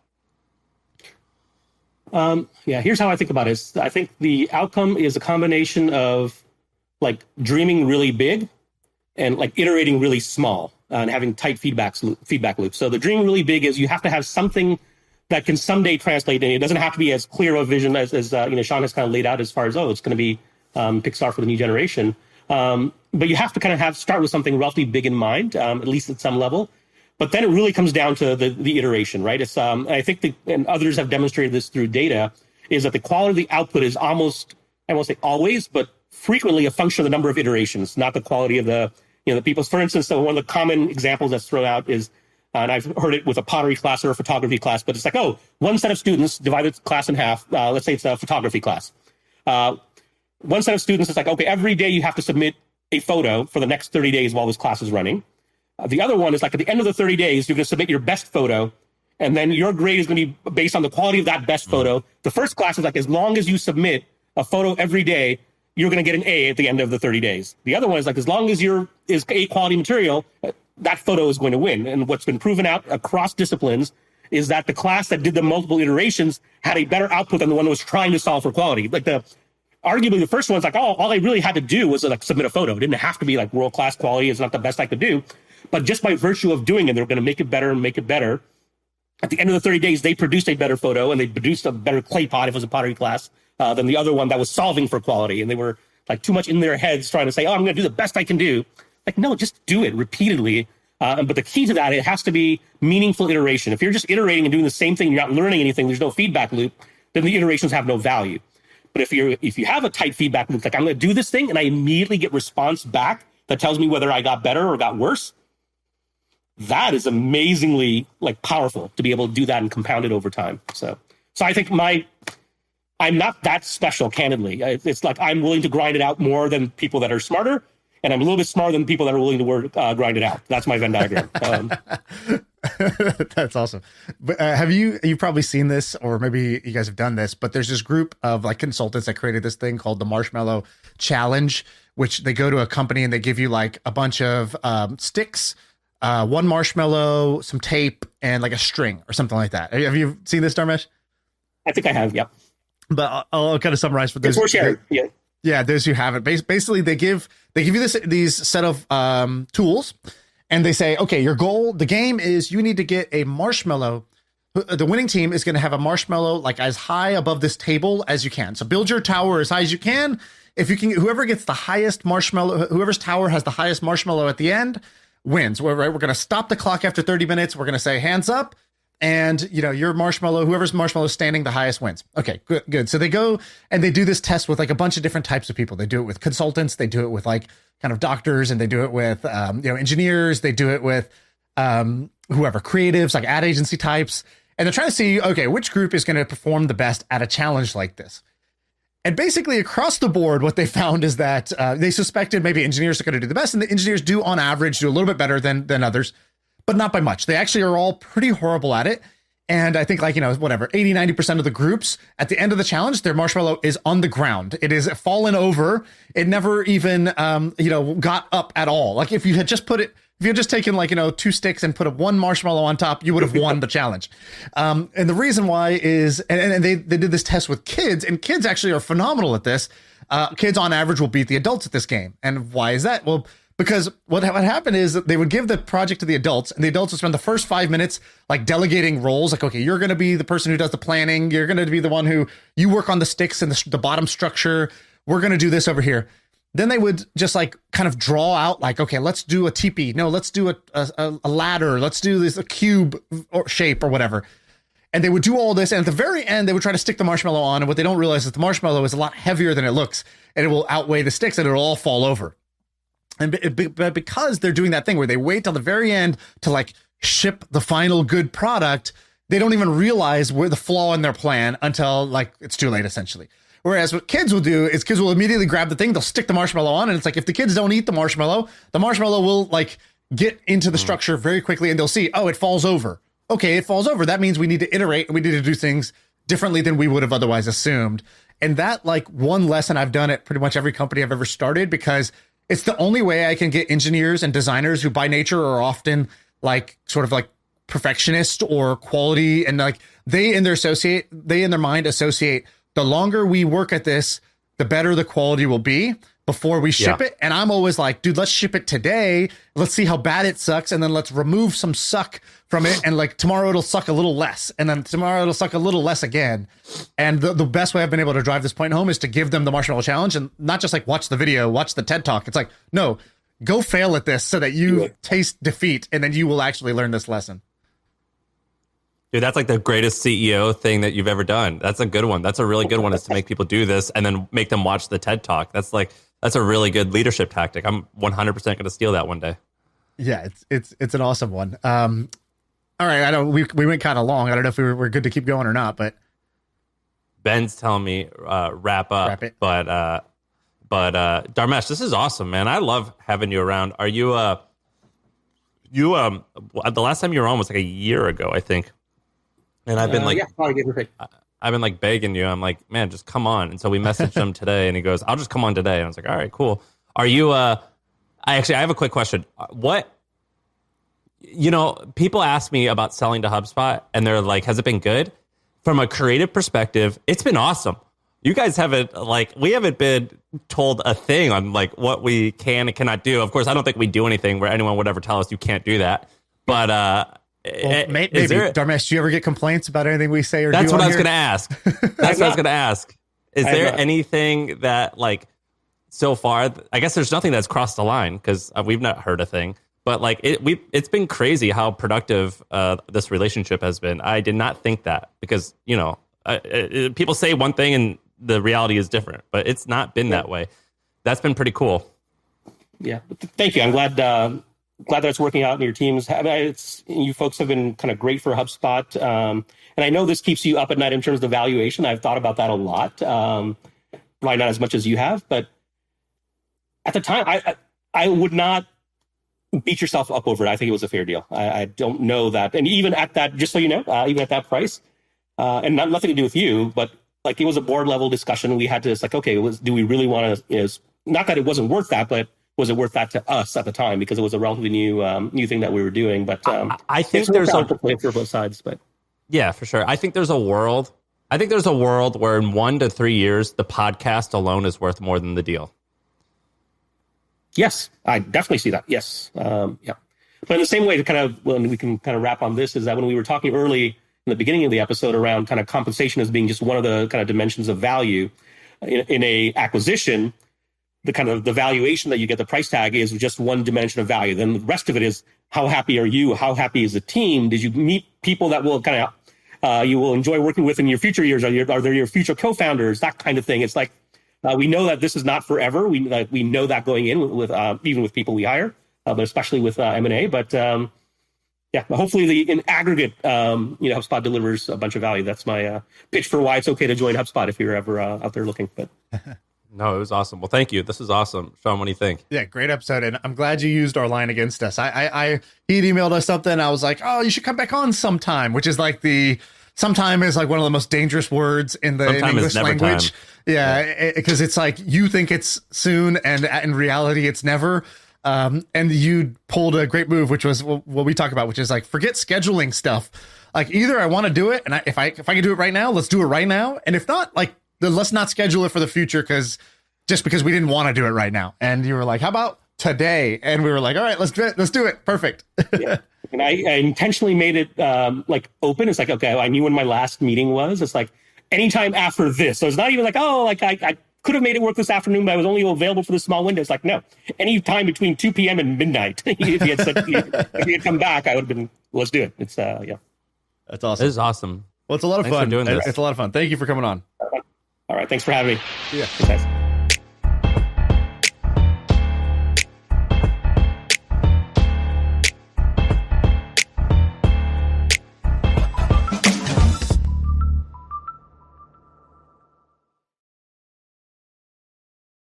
Here's how I think about it. I think the outcome is a combination of like dreaming really big and like iterating really small and having tight feedback loops. So the dream really big is you have to have something that can someday translate, and it doesn't have to be as clear a vision as Shaan has kind of laid out as far as, it's going to be Pixar for the new generation. But you have to kind of start with something relatively big in mind, at least at some level. But then it really comes down to the iteration, right? It's I think and others have demonstrated this through data, is that the quality of the output is almost, I won't say always, but frequently a function of the number of iterations, not the quality of the people's. For instance, one of the common examples that's thrown out is, and I've heard it with a pottery class or a photography class, but it's like, one set of students divided the class in half. Let's say it's a photography class. One set of students is like, okay, every day you have to submit a photo for the next 30 days while this class is running. The other one is like, at the end of the 30 days, you're going to submit your best photo, and then your grade is going to be based on the quality of that best photo. The first class is like, as long as you submit a photo every day, you're going to get an A at the end of the 30 days. The other one is like, as long as is A quality material, that photo is going to win. And what's been proven out across disciplines is that the class that did the multiple iterations had a better output than the one that was trying to solve for quality. Like arguably the first one's like, all I really had to do was like submit a photo. It didn't have to be like world-class quality. It's not the best I could do. But just by virtue of doing it, they're going to make it better and make it better. At the end of the 30 days, they produced a better photo, and they produced a better clay pot, if it was a pottery class, than the other one that was solving for quality. And they were like too much in their heads trying to say, I'm going to do the best I can do. Like, no, just do it repeatedly. But the key to that, it has to be meaningful iteration. If you're just iterating and doing the same thing, you're not learning anything, there's no feedback loop, then the iterations have no value. But if you have a tight feedback loop, like I'm going to do this thing and I immediately get response back that tells me whether I got better or got worse, that is amazingly like powerful to be able to do that and compound it over time. So I think I'm not that special, candidly. It's like I'm willing to grind it out more than people that are smarter, and I'm a little bit smarter than people that are willing to grind it out. That's my Venn diagram. That's awesome. But you've probably seen this, or maybe you guys have done this, but there's this group of like consultants that created this thing called the Marshmallow Challenge, which they go to a company and they give you like a bunch of sticks, one marshmallow, some tape, and like a string or something like that. Have you seen this, Dharmesh? I think I have, yep. But I'll kind of summarize for those. It's for sharing. Yeah, those who haven't. Basically, they give you these set of tools, and they say, okay, your goal, the game is you need to get a marshmallow. The winning team is going to have a marshmallow like as high above this table as you can. So build your tower as high as you can. If you can, whoever gets the highest marshmallow, whoever's tower has the highest marshmallow at the end wins. Right? We're going to stop the clock after 30 minutes. We're going to say hands up. And, your marshmallow, whoever's marshmallow is standing the highest wins. Okay, good. So they go and they do this test with like a bunch of different types of people. They do it with consultants. They do it with like kind of doctors, and they do it with, engineers. They do it with whoever, creatives, like ad agency types. And they're trying to see, okay, which group is going to perform the best at a challenge like this. And basically across the board, what they found is that they suspected maybe engineers are going to do the best. And the engineers do on average do a little bit better than others, but not by much. They actually are all pretty horrible at it. And I think 80-90% of the groups at the end of the challenge, their marshmallow is on the ground. It is fallen over. It never even, got up at all. Like if you had just taken 2 sticks and put one marshmallow on top, you would have won the challenge. And the reason why is, and they did this test with kids, and kids actually are phenomenal at this. Kids on average will beat the adults at this game. And why is that? Well, because what happened is that they would give the project to the adults, and the adults would spend the first 5 minutes like delegating roles. Like, okay, you're going to be the person who does the planning. You're going to be the one who you work on the sticks and the bottom structure. We're going to do this over here. Then they would just like kind of draw out like, okay, let's do a teepee. No, let's do a ladder. Let's do a cube or shape or whatever. And they would do all this. And at the very end, they would try to stick the marshmallow on. And what they don't realize is the marshmallow is a lot heavier than it looks, and it will outweigh the sticks, and it'll all fall over. But because they're doing that thing where they wait till the very end to like ship the final good product, they don't even realize where the flaw in their plan until like it's too late, essentially. Whereas what kids will do is kids will immediately grab the thing, they'll stick the marshmallow on, and it's like if the kids don't eat the marshmallow will like get into the structure very quickly, and they'll see, oh, it falls over. Okay, it falls over. That means we need to iterate, and we need to do things differently than we would have otherwise assumed. And that, like, one lesson I've done at pretty much every company I've ever started, because it's the only way I can get engineers and designers who by nature are often like sort of like perfectionist or quality, and like they in their mind associate the longer we work at this, the better the quality will be before we ship it. And I'm always like, dude, let's ship it today. Let's see how bad it sucks. And then let's remove some suck from it. And like tomorrow it'll suck a little less. And then tomorrow it'll suck a little less again. And the best way I've been able to drive this point home is to give them the marshmallow challenge, and not just like watch the video, watch the TED talk. It's like, no, go fail at this so that you taste defeat, and then you will actually learn this lesson. Dude, that's like the greatest CEO thing that you've ever done. That's a good one. That's a really good one, is to make people do this and then make them watch the TED talk. That's a really good leadership tactic. I'm 100% going to steal that one day. Yeah, it's an awesome one. All right, we went kind of long. I don't know if we're good to keep going or not, but Ben's telling me wrap up. Wrap it. But Dharmesh, this is awesome, man. I love having you around. Are you the last time you were on was like a year ago, I think. And I've been I've been like begging you. I'm like, man, just come on. And so we messaged him today, and he goes, I'll just come on today. And I was like, all right, cool. Are you, I have a quick question. People ask me about selling to HubSpot, and they're like, has it been good? From a creative perspective, it's been awesome. You guys we haven't been told a thing on like what we can and cannot do. Of course, I don't think we do anything where anyone would ever tell us you can't do that. But, maybe Dharmesh, do you ever get complaints about anything we say or that's do? What I was going to ask. That's what I was going to ask. Is there anything that like so far? I guess there's nothing that's crossed the line because we've not heard a thing. But like it's been crazy how productive this relationship has been. I did not think that because people say one thing and the reality is different, but it's not been that way. That's been pretty cool. Yeah, thank you. I'm glad that it's working out in your teams. You folks have been kind of great for HubSpot. And I know this keeps you up at night in terms of the valuation. I've thought about that a lot. Probably not as much as you have, but at the time, I would not beat yourself up over it. I think it was a fair deal. I don't know that. And even at that, just so you know, even at that price, and nothing to do with you, but like it was a board level discussion. We had to, it's like, okay, do we really want to, not that it wasn't worth that, but was it worth that to us at the time, because it was a relatively new thing that we were doing. But I think there's a play for both sides. But yeah, for sure. I think there's a world where in 1 to 3 years the podcast alone is worth more than the deal. Yes, I definitely see that. Yes, yeah. But in the same way, when we can kind of wrap on this, is that when we were talking early in the beginning of the episode around kind of compensation as being just one of the kind of dimensions of value in a acquisition. The kind of the valuation that you get, the price tag, is just one dimension of value. Then the rest of it is how happy are you? How happy is the team? Did you meet people that will kind of you will enjoy working with in your future years? Are there your future co-founders? That kind of thing. It's like we know that this is not forever. We know that going in with even with people we hire, but especially with M&A. But hopefully in aggregate, HubSpot delivers a bunch of value. That's my pitch for why it's okay to join HubSpot if you're ever out there looking. But. No, it was awesome. Well, thank you. This is awesome. Sean, what do you think? Yeah, great episode. And I'm glad you used our line against us. He'd emailed us something. I was like, oh, you should come back on sometime, which is like sometime is like one of the most dangerous words in the English language. Time. Yeah, because it's like you think it's soon and in reality it's never. And you pulled a great move, which was what we talk about, which is like, forget scheduling stuff. Like either I want to do it, and if I can do it right now, let's do it right now. And if not, like, then let's not schedule it for the future because we didn't want to do it right now. And you were like, how about today? And we were like, all right, let's do it. Perfect. Yeah. And I intentionally made it open. It's like, okay, I knew when my last meeting was. It's like anytime after this. So it's not even like, oh, like I could have made it work this afternoon, but I was only available for this small window. It's like, no, any time between 2 p.m. and midnight. If you had come back, I would have been, let's do it. It's yeah. That's awesome. This is awesome. Well, it's a lot of fun. Doing this. It's a lot of fun. Thank you for coming on. All right. Thanks for having me. Yeah. Thanks.